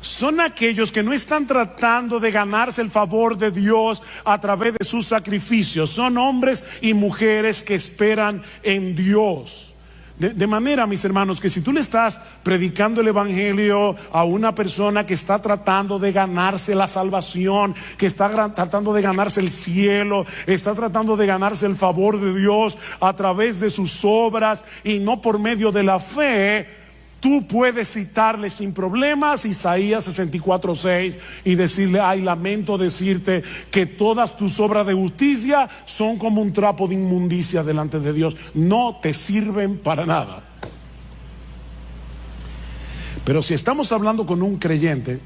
Son aquellos que no están tratando de ganarse el favor de Dios a través de sus sacrificios. Son hombres y mujeres que esperan en Dios. De manera, mis hermanos, que si tú le estás predicando el evangelio a una persona que está tratando de ganarse la salvación, que está tratando de ganarse el cielo, está tratando de ganarse el favor de Dios a través de sus obras y no por medio de la fe, tú puedes citarle sin problemas Isaías 64:6 y decirle: ay, lamento decirte que todas tus obras de justicia son como un trapo de inmundicia delante de Dios, no te sirven para nada. Pero si estamos hablando con un creyente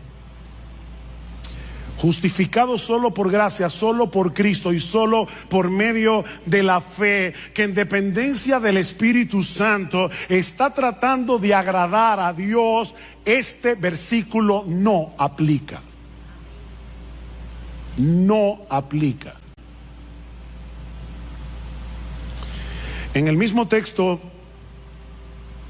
justificado solo por gracia, solo por Cristo y solo por medio de la fe, que en dependencia del Espíritu Santo está tratando de agradar a Dios, este versículo no aplica. No aplica. En el mismo texto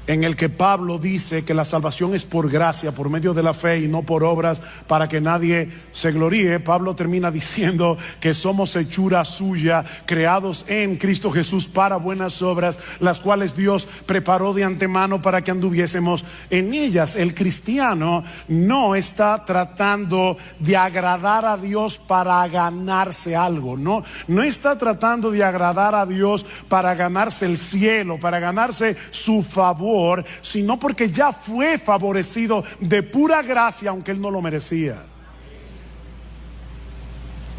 en el que Pablo dice que la salvación es por gracia, por medio de la fe y no por obras, para que nadie se gloríe, Pablo termina diciendo que somos hechura suya, creados en Cristo Jesús para buenas obras, las cuales Dios preparó de antemano para que anduviésemos en ellas. El cristiano no está tratando de agradar a Dios para ganarse algo, no está tratando de agradar a Dios para ganarse el cielo, para ganarse su favor, sino porque ya fue favorecido de pura gracia, aunque él no lo merecía,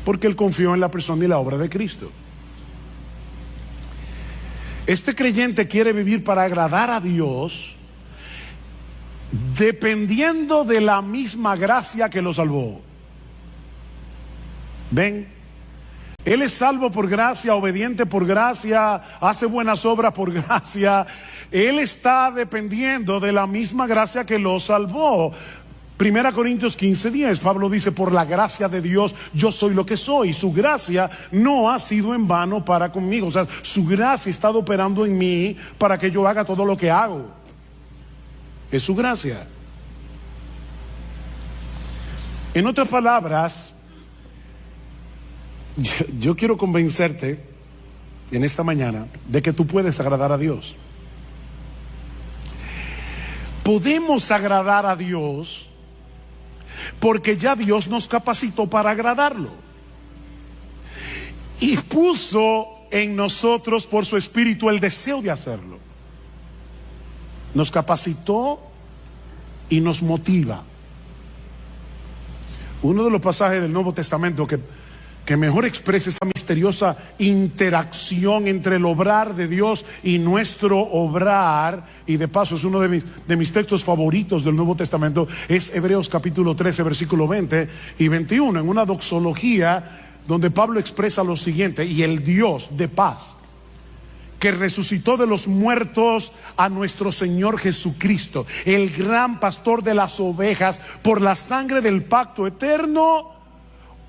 porque él confió en la persona y la obra de Cristo. Este creyente quiere vivir para agradar a Dios, dependiendo de la misma gracia que lo salvó. ¿Ven? Él es salvo por gracia, obediente por gracia, hace buenas obras por gracia. Él está dependiendo de la misma gracia que lo salvó. 1 Corintios 15:10, Pablo dice: por la gracia de Dios yo soy lo que soy. Su gracia no ha sido en vano para conmigo. O sea, su gracia ha estado operando en mí para que yo haga todo lo que hago. Es su gracia. En otras palabras, yo quiero convencerte en esta mañana de que tú puedes agradar a Dios. Podemos agradar a Dios porque ya Dios nos capacitó para agradarlo y puso en nosotros por su Espíritu el deseo de hacerlo. Nos capacitó y nos motiva. Uno de los pasajes del Nuevo Testamento que mejor expresa esa misteriosa interacción entre el obrar de Dios y nuestro obrar, y de paso es uno de mis textos favoritos del Nuevo Testamento, es Hebreos capítulo 13, versículo 20 y 21, en una doxología donde Pablo expresa lo siguiente: y el Dios de paz, que resucitó de los muertos a nuestro Señor Jesucristo, el gran pastor de las ovejas, por la sangre del pacto eterno,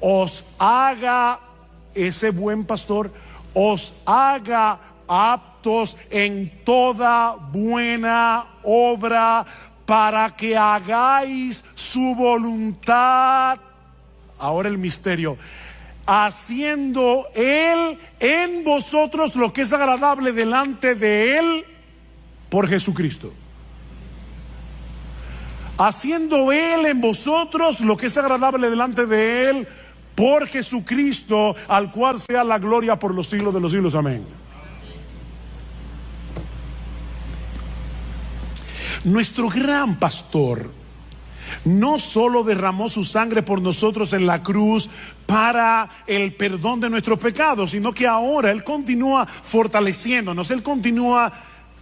os haga, ese buen pastor, os haga aptos en toda buena obra, para que hagáis su voluntad. Ahora el misterio: haciendo Él en vosotros lo que es agradable delante de Él por Jesucristo. Haciendo Él en vosotros lo que es agradable delante de Él por Jesucristo, al cual sea la gloria por los siglos de los siglos. Amén. Nuestro gran pastor no solo derramó su sangre por nosotros en la cruz para el perdón de nuestros pecados, sino que ahora Él continúa fortaleciéndonos, Él continúa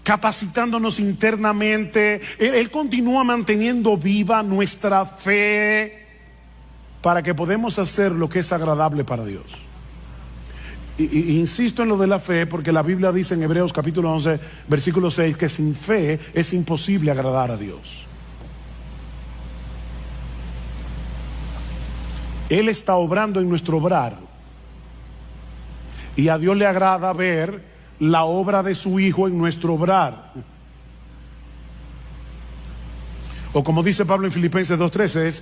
capacitándonos internamente, Él continúa manteniendo viva nuestra fe para que podamos hacer lo que es agradable para Dios. Y insisto en lo de la fe, porque la Biblia dice en Hebreos capítulo 11, versículo 6, que sin fe es imposible agradar a Dios. Él está obrando en nuestro obrar, y a Dios le agrada ver la obra de su Hijo en nuestro obrar. O como dice Pablo en Filipenses 2:13,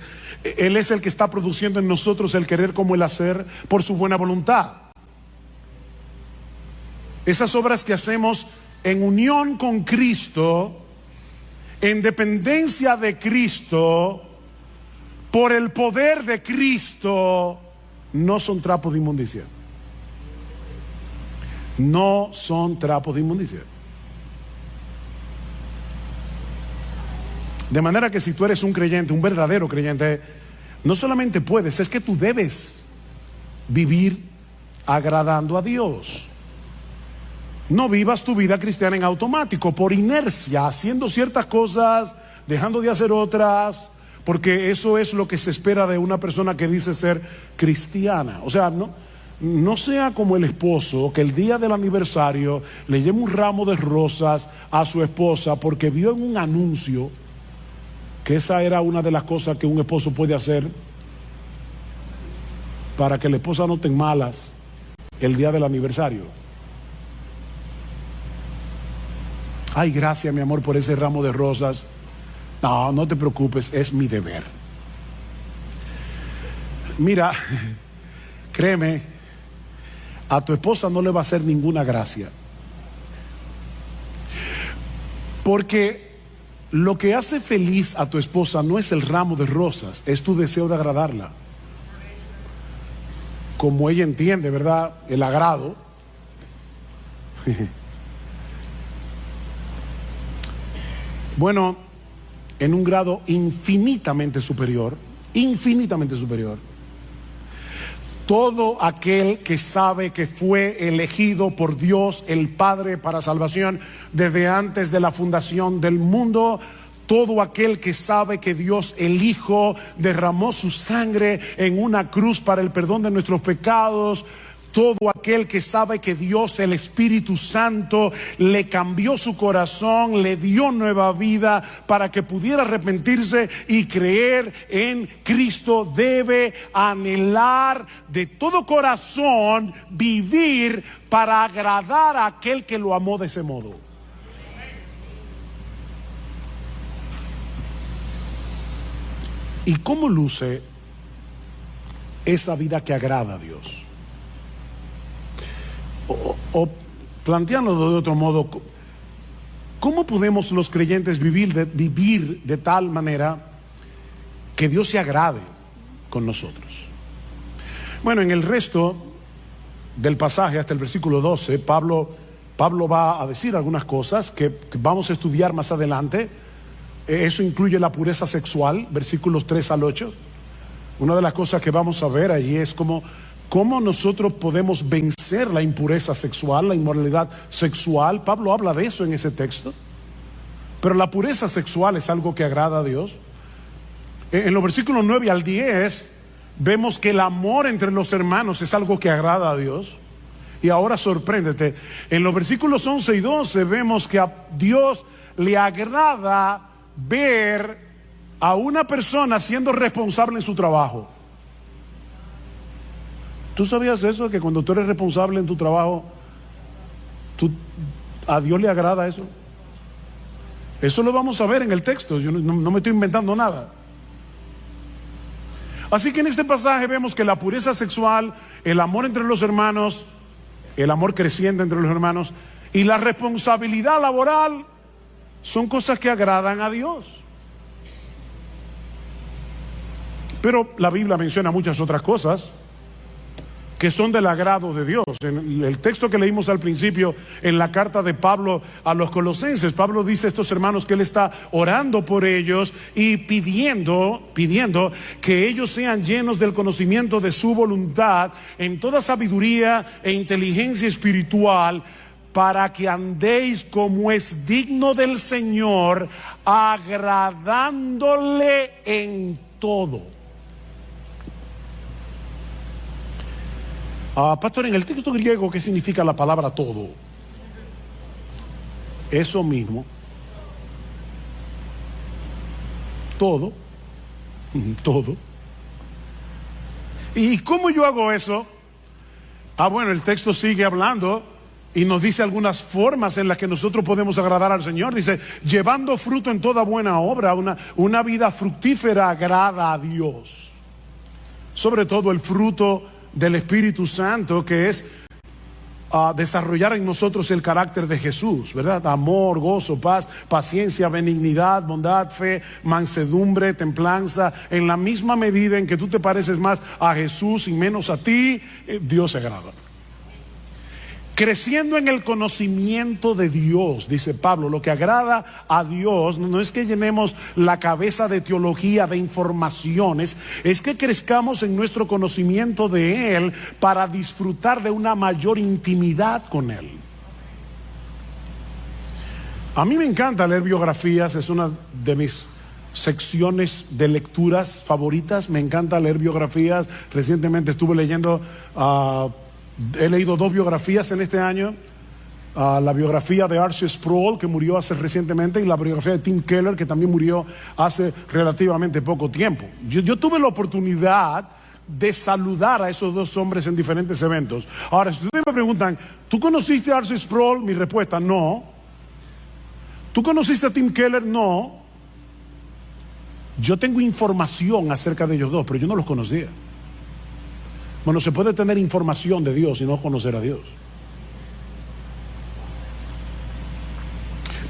Él es el que está produciendo en nosotros el querer como el hacer por su buena voluntad. Esas obras que hacemos en unión con Cristo, en dependencia de Cristo, por el poder de Cristo, no son trapos de inmundicia. No son trapos de inmundicia. De manera que si tú eres un creyente, un verdadero creyente, no solamente puedes, es que tú debes vivir agradando a Dios. No vivas tu vida cristiana en automático, por inercia, haciendo ciertas cosas, dejando de hacer otras, porque eso es lo que se espera de una persona que dice ser cristiana. O sea, no sea como el esposo que el día del aniversario le lleva un ramo de rosas a su esposa porque vio en un anuncio que esa era una de las cosas que un esposo puede hacer para que la esposa no tenga malas el día del aniversario. Ay, gracias, mi amor, por ese ramo de rosas. No, no te preocupes, es mi deber. Mira, créeme, a tu esposa no le va a hacer ninguna gracia. Porque lo que hace feliz a tu esposa no es el ramo de rosas, es tu deseo de agradarla. Como ella entiende, ¿verdad? El agrado. Bueno, en un grado infinitamente superior, todo aquel que sabe que fue elegido por Dios el Padre para salvación desde antes de la fundación del mundo, todo aquel que sabe que Dios el Hijo derramó su sangre en una cruz para el perdón de nuestros pecados, todo aquel que sabe que Dios, el Espíritu Santo, le cambió su corazón, le dio nueva vida para que pudiera arrepentirse y creer en Cristo, debe anhelar de todo corazón vivir para agradar a aquel que lo amó de ese modo. ¿Y cómo luce esa vida que agrada a Dios? O planteándolo de otro modo, ¿cómo podemos los creyentes vivir de tal manera que Dios se agrade con nosotros? Bueno, en el resto del pasaje, hasta el versículo 12, Pablo va a decir algunas cosas que vamos a estudiar más adelante. Eso incluye la pureza sexual, versículos 3 al 8. Una de las cosas que vamos a ver allí es cómo nosotros podemos vencer la impureza sexual, la inmoralidad sexual. Pablo habla de eso en ese texto. Pero la pureza sexual es algo que agrada a Dios. En los versículos 9 al 10 vemos que el amor entre los hermanos es algo que agrada a Dios. Y ahora sorpréndete, en los versículos 11 y 12 vemos que a Dios le agrada ver a una persona siendo responsable en su trabajo. ¿Tú sabías eso? Que cuando tú eres responsable en tu trabajo, a Dios le agrada eso. Eso lo vamos a ver en el texto. Yo no me estoy inventando nada. Así que en este pasaje vemos que la pureza sexual, el amor entre los hermanos, el amor creciente entre los hermanos y la responsabilidad laboral son cosas que agradan a Dios. Pero la Biblia menciona muchas otras cosas que son del agrado de Dios. En el texto que leímos al principio, en la carta de Pablo a los Colosenses, Pablo dice a estos hermanos que él está orando por ellos y pidiendo que ellos sean llenos del conocimiento de su voluntad en toda sabiduría e inteligencia espiritual, para que andéis como es digno del Señor, agradándole en todo. Pastor, en el texto griego, ¿qué significa la palabra todo? Eso mismo. Todo. Todo. ¿Y cómo yo hago eso? Bueno, el texto sigue hablando y nos dice algunas formas en las que nosotros podemos agradar al Señor. Dice, llevando fruto en toda buena obra, una vida fructífera agrada a Dios. Sobre todo el fruto del Espíritu Santo, que es desarrollar en nosotros el carácter de Jesús, ¿verdad? Amor, gozo, paz, paciencia, benignidad, bondad, fe, mansedumbre, templanza. En la misma medida en que tú te pareces más a Jesús y menos a ti, Dios se agrada. Creciendo en el conocimiento de Dios, dice Pablo, lo que agrada a Dios no es que llenemos la cabeza de teología, de informaciones, es que crezcamos en nuestro conocimiento de Él para disfrutar de una mayor intimidad con Él. A mí me encanta leer biografías, es una de mis secciones de lecturas favoritas. Me encanta leer biografías. Recientemente estuve leyendo he leído 2 biografías en este año. La biografía de R.C. Sproul, que murió hace recientemente, y la biografía de Tim Keller, que también murió hace relativamente poco tiempo. Yo tuve la oportunidad de saludar a esos 2 hombres en diferentes eventos. Ahora, si ustedes me preguntan, ¿tú conociste a R.C. Sproul? Mi respuesta, no. ¿Tú conociste a Tim Keller? No. Yo tengo información acerca de ellos dos, pero yo no los conocía. Bueno, se puede tener información de Dios y no conocer a Dios.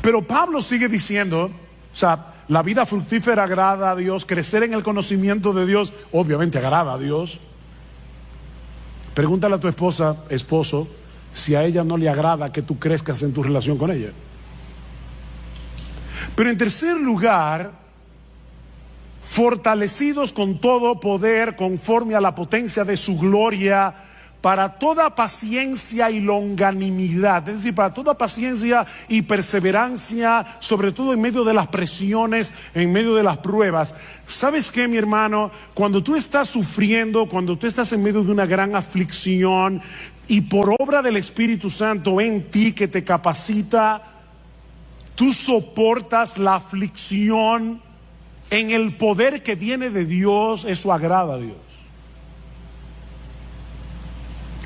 Pero Pablo sigue diciendo, o sea, la vida fructífera agrada a Dios, crecer en el conocimiento de Dios, obviamente agrada a Dios. Pregúntale a tu esposa, esposo, si a ella no le agrada que tú crezcas en tu relación con ella. Pero en tercer lugar, fortalecidos con todo poder conforme a la potencia de su gloria, para toda paciencia y longanimidad, es decir, para toda paciencia y perseverancia, sobre todo en medio de las presiones, en medio de las pruebas. ¿Sabes qué, mi hermano? Cuando tú estás sufriendo, cuando tú estás en medio de una gran aflicción y por obra del Espíritu Santo en ti que te capacita, tú soportas la aflicción en el poder que viene de Dios, eso agrada a Dios.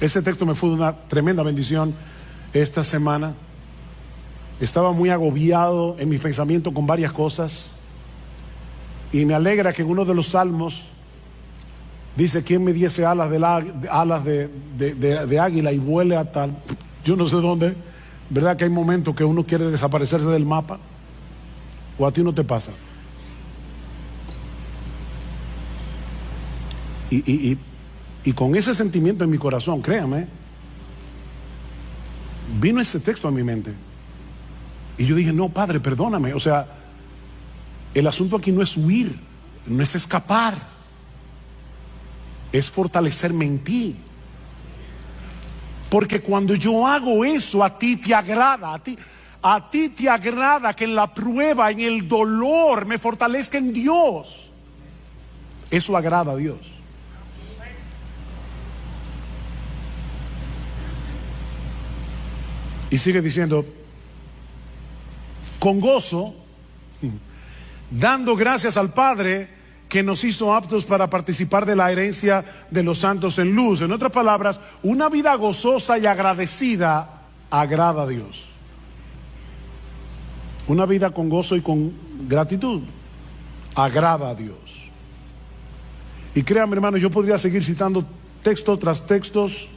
Ese texto me fue de una tremenda bendición esta semana. Estaba muy agobiado en mi pensamiento con varias cosas. Y me alegra que en uno de los salmos dice: ¿quién me diese alas de águila y vuele a tal? Yo no sé dónde. ¿Verdad que hay momentos que uno quiere desaparecerse del mapa? ¿O a ti no te pasa? Y con ese sentimiento en mi corazón, créame, vino ese texto a mi mente. Y yo dije: no, Padre, perdóname. O sea, el asunto aquí no es huir, no es escapar, es fortalecerme en ti. Porque cuando yo hago eso, a ti te agrada, a ti te agrada que en la prueba, en el dolor, me fortalezca en Dios. Eso agrada a Dios. Y sigue diciendo: con gozo, dando gracias al Padre que nos hizo aptos para participar de la herencia de los santos en luz. En otras palabras, una vida gozosa y agradecida agrada a Dios. Una vida con gozo y con gratitud agrada a Dios. Y créanme, hermano, yo podría seguir citando texto tras textos.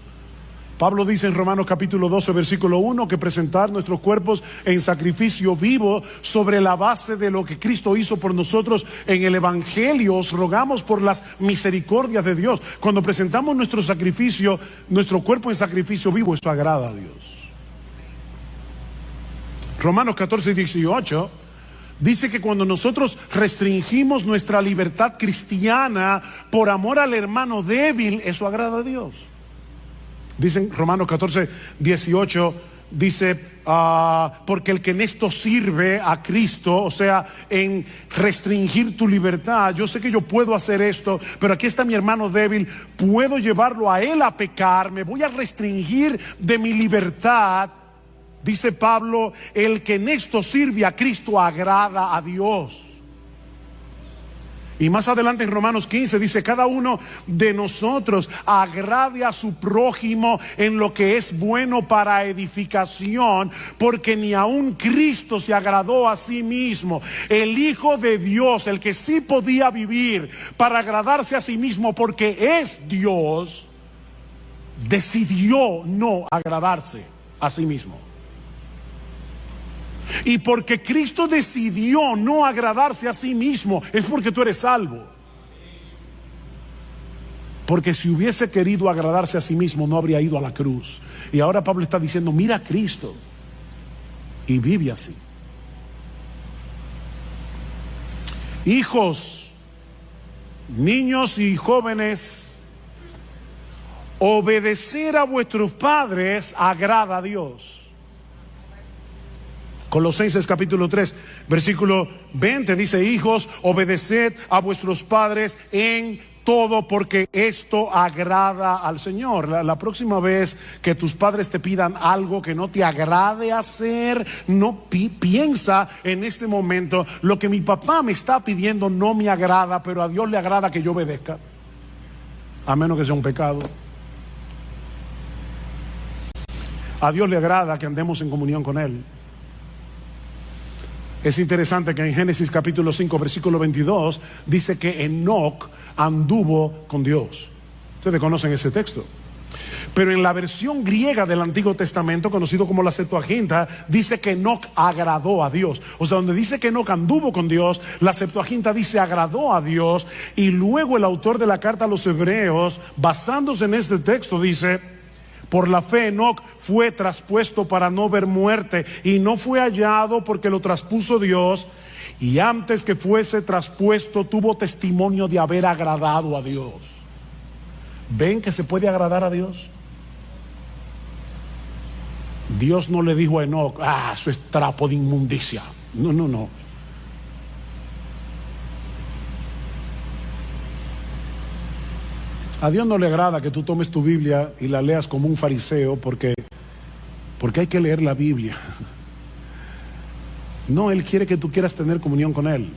Pablo dice en Romanos capítulo 12 versículo 1 que presentar nuestros cuerpos en sacrificio vivo sobre la base de lo que Cristo hizo por nosotros en el Evangelio. Os rogamos por las misericordias de Dios. Cuando presentamos nuestro sacrificio, nuestro cuerpo en sacrificio vivo, eso agrada a Dios. Romanos 14 18 dice que cuando nosotros restringimos nuestra libertad cristiana por amor al hermano débil, eso agrada a Dios. Dicen Romanos 14, 18, dice, porque el que en esto sirve a Cristo, o sea, en restringir tu libertad, yo sé que yo puedo hacer esto, pero aquí está mi hermano débil, puedo llevarlo a él a pecar, me voy a restringir de mi libertad. Dice Pablo, el que en esto sirve a Cristo agrada a Dios. Y más adelante en Romanos 15 dice: cada uno de nosotros agrade a su prójimo en lo que es bueno para edificación, porque ni aun Cristo se agradó a sí mismo. El Hijo de Dios, el que sí podía vivir para agradarse a sí mismo porque es Dios, decidió no agradarse a sí mismo. Y porque Cristo decidió no agradarse a sí mismo, es porque tú eres salvo. Porque si hubiese querido agradarse a sí mismo, no habría ido a la cruz. Y ahora Pablo está diciendo: mira a Cristo y vive así. Hijos, niños y jóvenes, obedecer a vuestros padres agrada a Dios. Colosenses capítulo 3 versículo 20 dice: hijos, obedeced a vuestros padres en todo, porque esto agrada al Señor. La próxima vez que tus padres te pidan algo que no te agrade hacer, no piensa en este momento: lo que mi papá me está pidiendo no me agrada, pero a Dios le agrada que yo obedezca, a menos que sea un pecado. A Dios le agrada que andemos en comunión con Él. Es interesante que en Génesis capítulo 5 versículo 22 dice que Enoc anduvo con Dios. Ustedes conocen ese texto. Pero en la versión griega del Antiguo Testamento, conocido como la Septuaginta, dice que Enoc agradó a Dios. O sea, donde dice que Enoc anduvo con Dios, la Septuaginta dice agradó a Dios. Y luego el autor de la carta a los Hebreos, basándose en este texto, dice: por la fe Enoc fue traspuesto para no ver muerte, y no fue hallado porque lo traspuso Dios, y antes que fuese traspuesto tuvo testimonio de haber agradado a Dios. ¿Ven que se puede agradar a Dios? Dios no le dijo a Enoc: eso es trapo de inmundicia. No. A Dios no le agrada que tú tomes tu Biblia y la leas como un fariseo porque hay que leer la Biblia. No, Él quiere que tú quieras tener comunión con Él,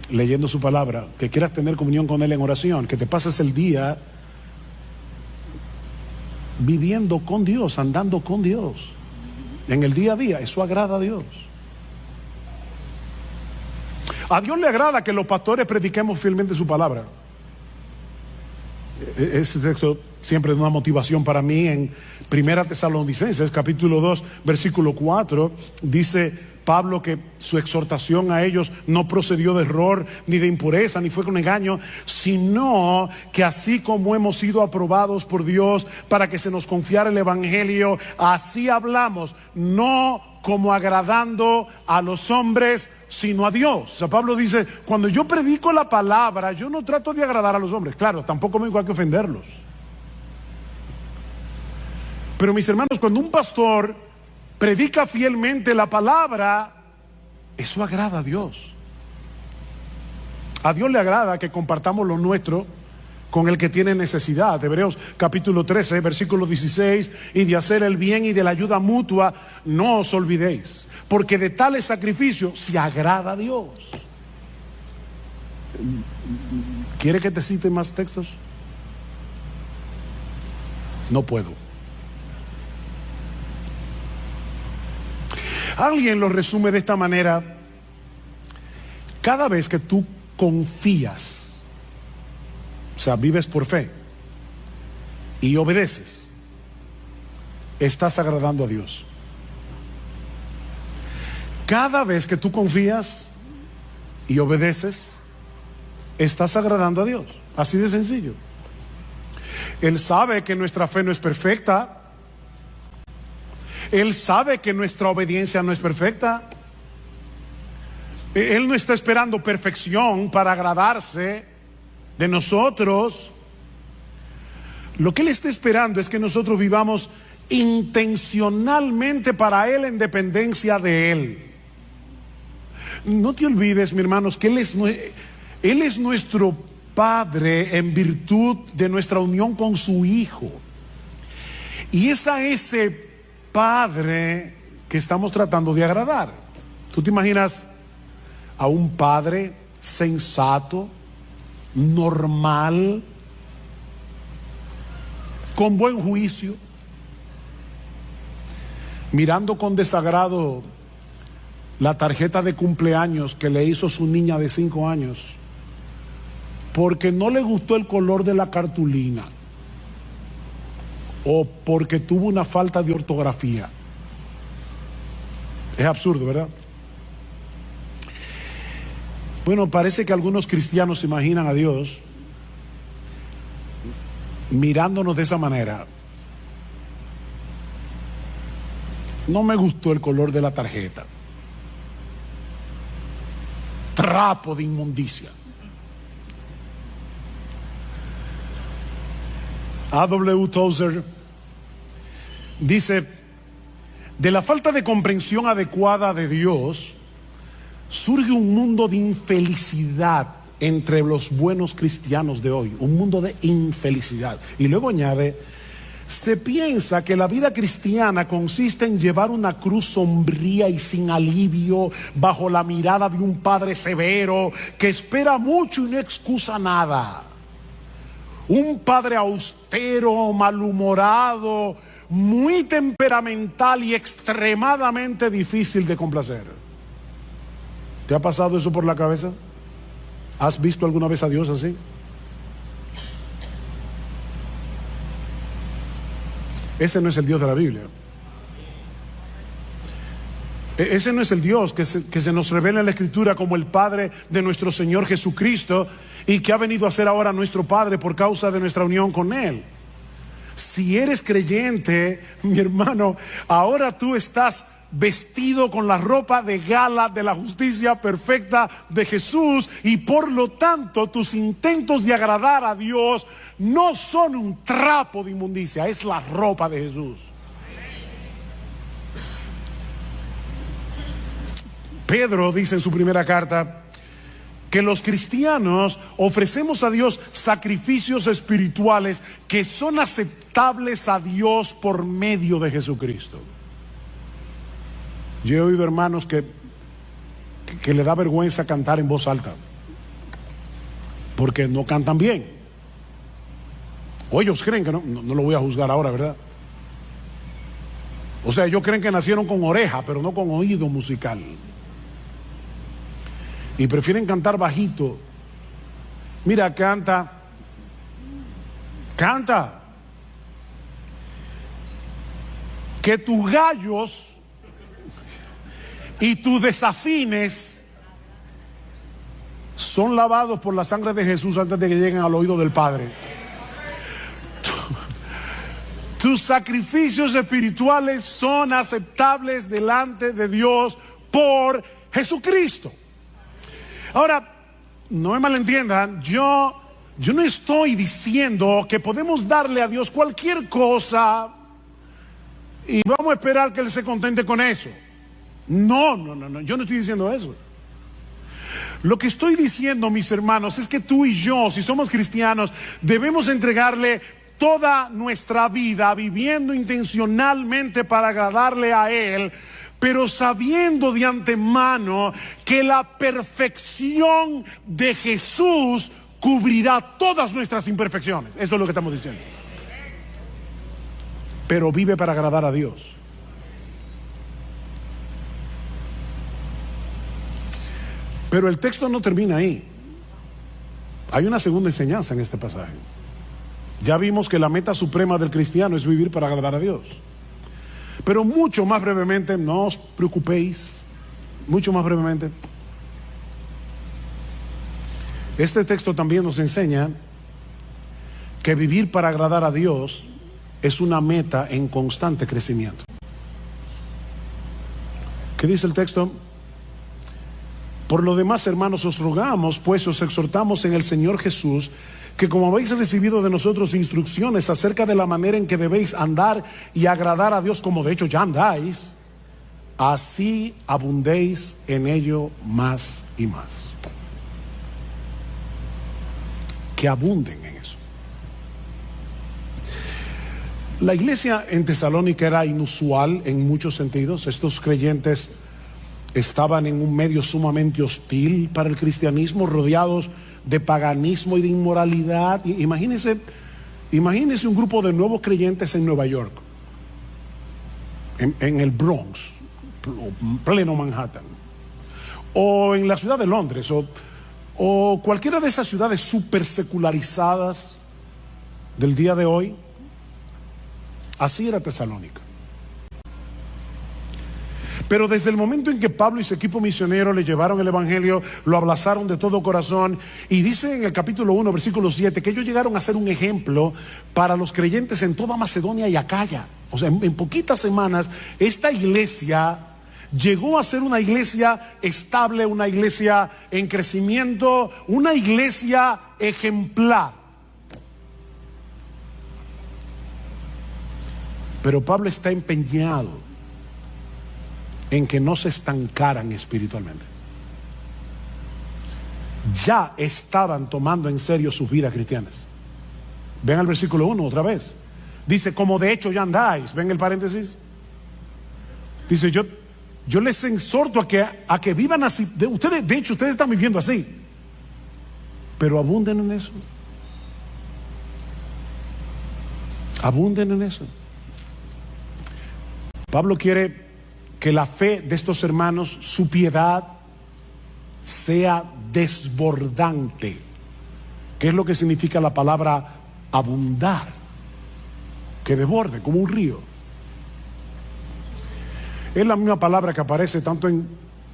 leyendo su palabra, que quieras tener comunión con Él en oración, que te pases el día viviendo con Dios, andando con Dios, en el día a día. Eso agrada a Dios. A Dios le agrada que los pastores prediquemos fielmente su palabra. Ese texto siempre es una motivación para mí. En Primera Tesalonicenses capítulo 2 versículo 4 dice Pablo que su exhortación a ellos no procedió de error, ni de impureza, ni fue con engaño, sino que así como hemos sido aprobados por Dios para que se nos confiara el evangelio, así hablamos, no como agradando a los hombres, sino a Dios. O sea, Pablo dice: cuando yo predico la palabra, yo no trato de agradar a los hombres. Claro, tampoco me hay que ofenderlos. Pero mis hermanos, cuando un pastor predica fielmente la palabra, eso agrada a Dios. A Dios le agrada que compartamos lo nuestro con el que tiene necesidad. Hebreos capítulo 13 versículo 16: y de hacer el bien y de la ayuda mutua no os olvidéis, porque de tales sacrificios se agrada a Dios. ¿Quiere que te cite más textos? No puedo. Alguien lo resume de esta manera: cada vez que tú confías, o sea, vives por fe y obedeces, estás agradando a Dios. Cada vez que tú confías y obedeces, estás agradando a Dios. Así de sencillo. Él sabe que nuestra fe no es perfecta. Él sabe que nuestra obediencia no es perfecta. Él no está esperando perfección para agradarse de nosotros. Lo que Él está esperando es que nosotros vivamos intencionalmente para Él, en dependencia de Él. No te olvides, mis hermanos, que Él es nuestro Padre en virtud de nuestra unión con su Hijo. Y es a ese Padre que estamos tratando de agradar. ¿Tú te imaginas a un padre sensato, normal, con buen juicio, mirando con desagrado la tarjeta de cumpleaños que le hizo su niña de 5 años porque no le gustó el color de la cartulina o porque tuvo una falta de ortografía? Es absurdo, ¿verdad? Bueno, parece que algunos cristianos se imaginan a Dios mirándonos de esa manera. No me gustó el color de la tarjeta. Trapo de inmundicia. A.W. Tozer dice: de la falta de comprensión adecuada de Dios surge un mundo de infelicidad entre los buenos cristianos de hoy. Un mundo de infelicidad. Y luego añade: se piensa que la vida cristiana consiste en llevar una cruz sombría y sin alivio bajo la mirada de un padre severo que espera mucho y no excusa nada. Un padre austero, malhumorado, muy temperamental y extremadamente difícil de complacer. ¿Te ha pasado eso por la cabeza? ¿Has visto alguna vez a Dios así? Ese no es el Dios de la Biblia. Ese no es el Dios que se nos revela en la Escritura como el Padre de nuestro Señor Jesucristo y que ha venido a ser ahora nuestro Padre por causa de nuestra unión con Él. Si eres creyente, mi hermano, ahora tú estás vestido con la ropa de gala de la justicia perfecta de Jesús, y por lo tanto tus intentos de agradar a Dios no son un trapo de inmundicia, es la ropa de Jesús. Pedro dice en su primera carta que los cristianos ofrecemos a Dios sacrificios espirituales que son aceptables a Dios por medio de Jesucristo. Yo he oído hermanos que le da vergüenza cantar en voz alta porque no cantan bien, o ellos creen que no lo voy a juzgar ahora, ¿verdad? O sea, ellos creen que nacieron con oreja pero no con oído musical, y prefieren cantar bajito. Mira, canta. Que tus gallos y tus desafines son lavados por la sangre de Jesús antes de que lleguen al oído del Padre. Tus sacrificios espirituales son aceptables delante de Dios por Jesucristo. Ahora, no me malentiendan, yo no estoy diciendo que podemos darle a Dios cualquier cosa y vamos a esperar que Él se contente con eso. No, yo no estoy diciendo eso. Lo que estoy diciendo, mis hermanos, es que tú y yo, si somos cristianos, debemos entregarle toda nuestra vida viviendo intencionalmente para agradarle a Él, pero sabiendo de antemano que la perfección de Jesús cubrirá todas nuestras imperfecciones. Eso es lo que estamos diciendo. Pero vive para agradar a Dios. Pero el texto no termina ahí. Hay una segunda enseñanza en este pasaje. Ya vimos que la meta suprema del cristiano es vivir para agradar a Dios. Pero mucho más brevemente, no os preocupéis, mucho más brevemente, este texto también nos enseña que vivir para agradar a Dios es una meta en constante crecimiento. ¿Qué dice el texto? Por lo demás, hermanos, os rogamos, pues os exhortamos en el Señor Jesús, que como habéis recibido de nosotros instrucciones acerca de la manera en que debéis andar y agradar a Dios, como de hecho ya andáis, así abundéis en ello más y más. Que abunden en eso. La iglesia en Tesalónica era inusual en muchos sentidos. Estos creyentes estaban en un medio sumamente hostil para el cristianismo, rodeados de paganismo y de inmoralidad. Imagínense un grupo de nuevos creyentes en Nueva York, en el Bronx, pleno Manhattan, o en la ciudad de Londres, o cualquiera de esas ciudades super secularizadas del día de hoy. Así era Tesalónica. Pero desde el momento en que Pablo y su equipo misionero le llevaron el evangelio, lo abrazaron de todo corazón, y dice en el capítulo 1, versículo 7, que ellos llegaron a ser un ejemplo para los creyentes en toda Macedonia y Acaya. O sea, en poquitas semanas esta iglesia llegó a ser una iglesia estable, una iglesia en crecimiento, una iglesia ejemplar. Pero Pablo está empeñado en que no se estancaran espiritualmente. Ya estaban tomando en serio sus vidas cristianas. Ven al versículo 1 otra vez. Dice, como de hecho ya andáis. Ven el paréntesis. Dice, yo les exhorto a que vivan así. Ustedes, de hecho, ustedes están viviendo así. Pero abunden en eso. Abunden en eso. Pablo quiere que la fe de estos hermanos, su piedad, sea desbordante. ¿Qué es lo que significa la palabra abundar? Que desborde, como un río. Es la misma palabra que aparece tanto en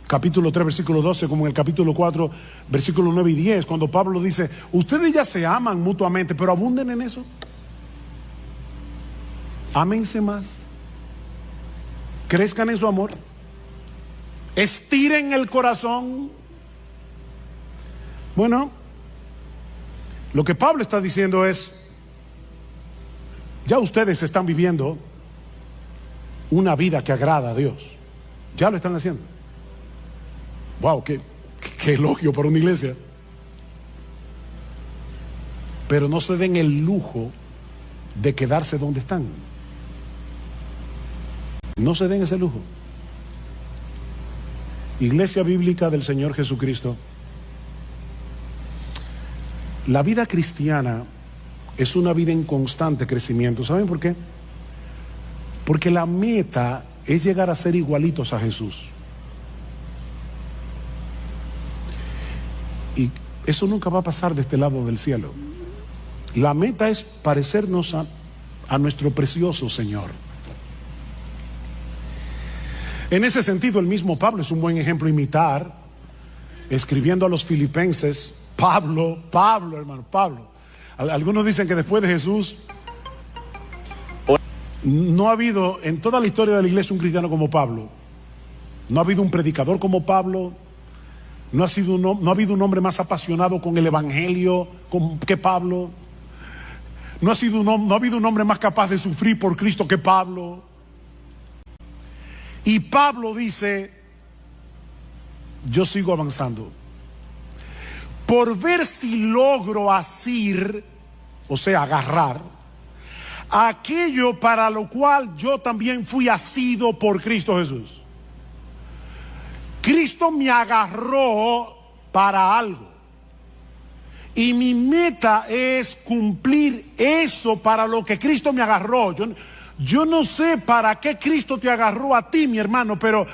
capítulo 3, versículo 12, como en el capítulo 4, versículo 9 y 10, cuando Pablo dice, ustedes ya se aman mutuamente, pero abunden en eso. Ámense más. Crezcan en su amor. Estiren el corazón. Bueno, lo que Pablo está diciendo es, ya ustedes están viviendo una vida que agrada a Dios. Ya lo están haciendo. Wow, qué elogio para una iglesia. Pero no se den el lujo de quedarse donde están. No se den ese lujo. Iglesia Bíblica del Señor Jesucristo, la vida cristiana es una vida en constante crecimiento. ¿Saben por qué? Porque la meta es llegar a ser igualitos a Jesús. Y eso nunca va a pasar de este lado del cielo. La meta es parecernos a nuestro precioso Señor. En ese sentido, el mismo Pablo es un buen ejemplo a imitar. Escribiendo a los filipenses, Pablo, hermano, Pablo. Algunos dicen que después de Jesús no ha habido en toda la historia de la iglesia un cristiano como Pablo. No ha habido un predicador como Pablo. No ha habido un hombre más apasionado con el evangelio que Pablo. No ha habido un hombre más capaz de sufrir por Cristo que Pablo. Y Pablo dice, yo sigo avanzando por ver si logro asir, o sea, agarrar aquello para lo cual yo también fui asido por Cristo Jesús. Cristo me agarró para algo y mi meta es cumplir eso para lo que Cristo me agarró. Yo no sé para qué Cristo te agarró a ti, mi hermano, pero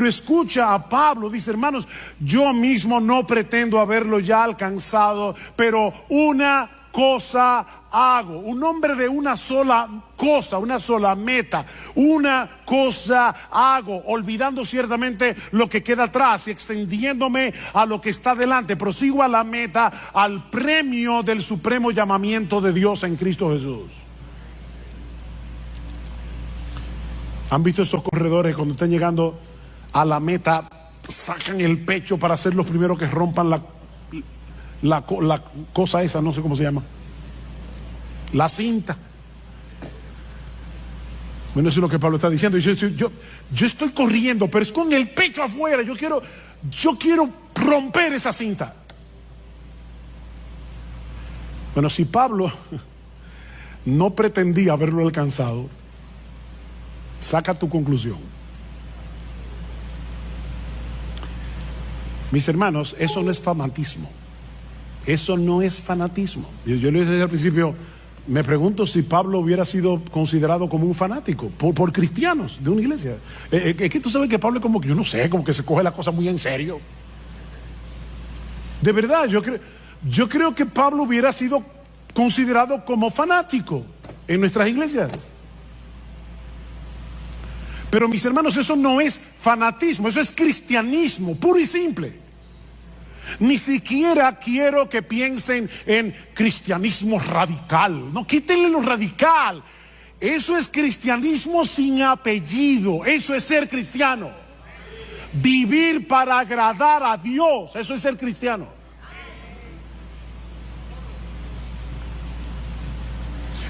escucha a Pablo, dice, hermanos, yo mismo no pretendo haberlo ya alcanzado, pero una cosa hago. Un hombre de una sola cosa, una sola meta, una cosa hago, olvidando ciertamente lo que queda atrás y extendiéndome a lo que está delante. Prosigo a la meta, al premio del supremo llamamiento de Dios en Cristo Jesús. ¿Han visto esos corredores cuando están llegando a la meta, sacan el pecho para ser los primeros que rompan la cosa esa, no sé cómo se llama, la cinta? Bueno, eso es lo que Pablo está diciendo. Yo estoy corriendo, pero es con el pecho afuera. Yo quiero romper esa cinta. Bueno, si Pablo no pretendía haberlo alcanzado, saca tu conclusión. Mis hermanos, eso no es fanatismo. Eso no es fanatismo. Yo le dije al principio, me pregunto si Pablo hubiera sido considerado como un fanático por cristianos de una iglesia. Es que tú sabes que Pablo es como que, yo no sé, como que se coge la cosa muy en serio. De verdad, yo creo que Pablo hubiera sido considerado como fanático en nuestras iglesias. Pero mis hermanos, eso no es fanatismo, eso es cristianismo, puro y simple. Ni siquiera quiero que piensen en cristianismo radical. No, quítenle lo radical. Eso es cristianismo sin apellido. Eso es ser cristiano. Vivir para agradar a Dios. Eso es ser cristiano.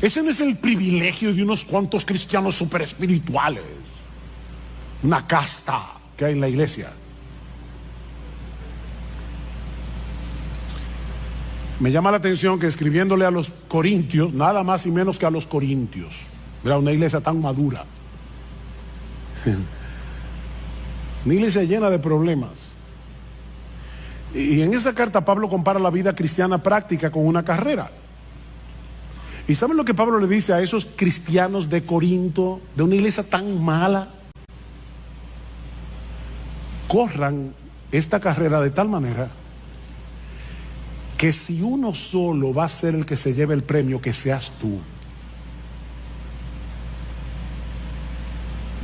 Ese no es el privilegio de unos cuantos cristianos super espirituales. Una casta que hay en la iglesia. Me llama la atención que escribiéndole a los corintios, nada más y menos que a los corintios, era una iglesia tan madura, una iglesia llena de problemas, y en esa carta Pablo compara la vida cristiana práctica con una carrera. ¿Y saben lo que Pablo le dice a esos cristianos de Corinto, de una iglesia tan mala? Corran esta carrera de tal manera que si uno solo va a ser el que se lleve el premio, que seas tú.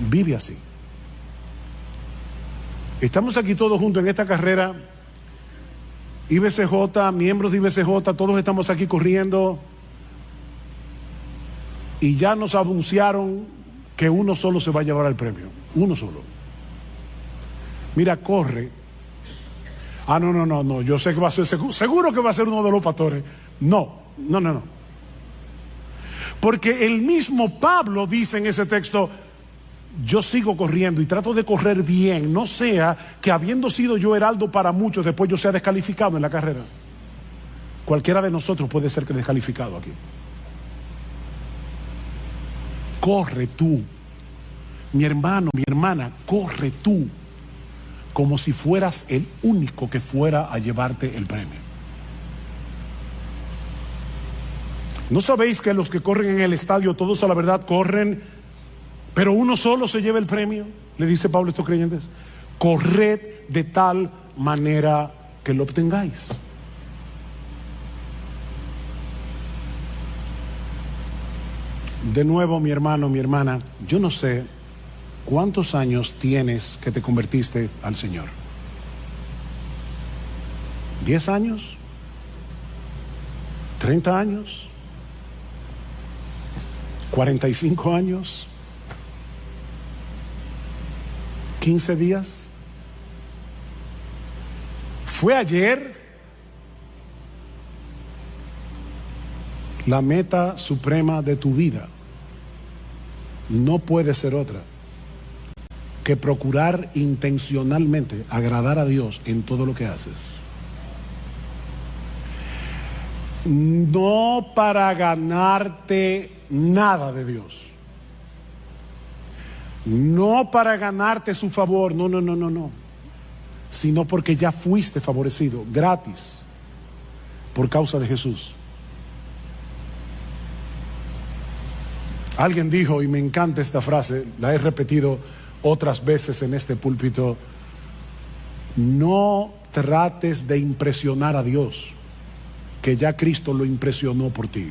Vive así. Estamos aquí todos juntos en esta carrera. IBCJ, miembros de IBCJ, todos estamos aquí corriendo. Y ya nos anunciaron que uno solo se va a llevar el premio. Uno solo. Mira, corre. Ah, no. Yo sé que va a ser seguro que va a ser uno de los pastores. No. Porque el mismo Pablo dice en ese texto: yo sigo corriendo y trato de correr bien, no sea que habiendo sido yo heraldo para muchos, después yo sea descalificado en la carrera. Cualquiera de nosotros puede ser descalificado aquí. Corre tú, mi hermano, mi hermana, corre tú, como si fueras el único que fuera a llevarte el premio. ¿No sabéis que los que corren en el estadio, todos a la verdad corren, pero uno solo se lleva el premio? Le dice Pablo a estos creyentes: corred de tal manera que lo obtengáis. De nuevo, mi hermano, mi hermana, yo no sé cuántos años tienes que te convertiste al Señor. ¿10 años? ¿30 años? ¿45 años? ¿15 días? ¿Fue ayer? La meta suprema de tu vida no puede ser otra que procurar intencionalmente agradar a Dios en todo lo que haces. No para ganarte nada de Dios, no para ganarte su favor, no, sino porque ya fuiste favorecido gratis por causa de Jesús. Alguien dijo, y me encanta esta frase, la he repetido otras veces en este púlpito: no trates de impresionar a Dios, que ya Cristo lo impresionó por ti.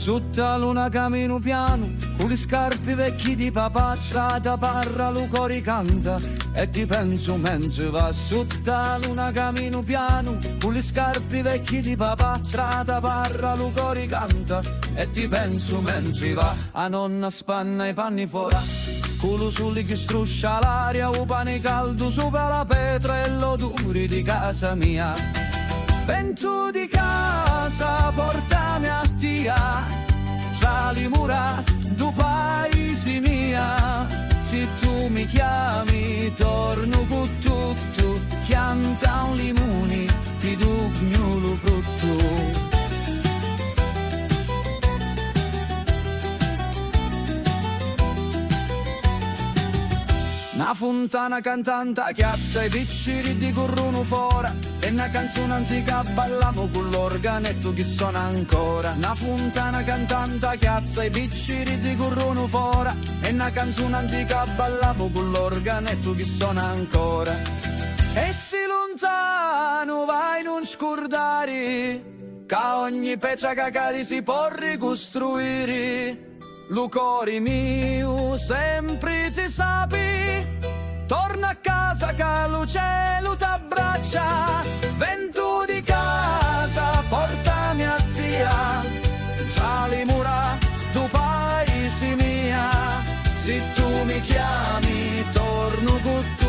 Sotto la luna cammino piano, con le scarpe vecchi di papà, strada parra, lo cori canta, e ti penso mentre va. Sotto la luna cammino piano, con le scarpe vecchi di papà, strada parra, lo cori canta, e ti penso mentre va. A nonna spanna i panni fuori, culo sulle che struscia l'aria, o pane caldo sopra la pietra e l'odore di casa mia. Vento di casa, portami a tia, tra le mura du paese mia. Se tu mi chiami, torno con tutto, chianta un limone, ti do lo frutto. Una fontana cantante chiazza i picciri di corrono fora, e una canzone antica ballamo con l'organetto che suona ancora. Una fontana cantante chiazza i picciri di corrono fora, e una canzone antica ballamo con l'organetto che suona ancora. E se lontano vai non scordare, che ogni pezza cacati si può ricostruire. Lo cuore mio sempre ti sapi, torna a casa che lo cielo t'abbraccia. Vento di casa, portami a tia, tra le mura tu paese mia. Se tu mi chiami, torno con te.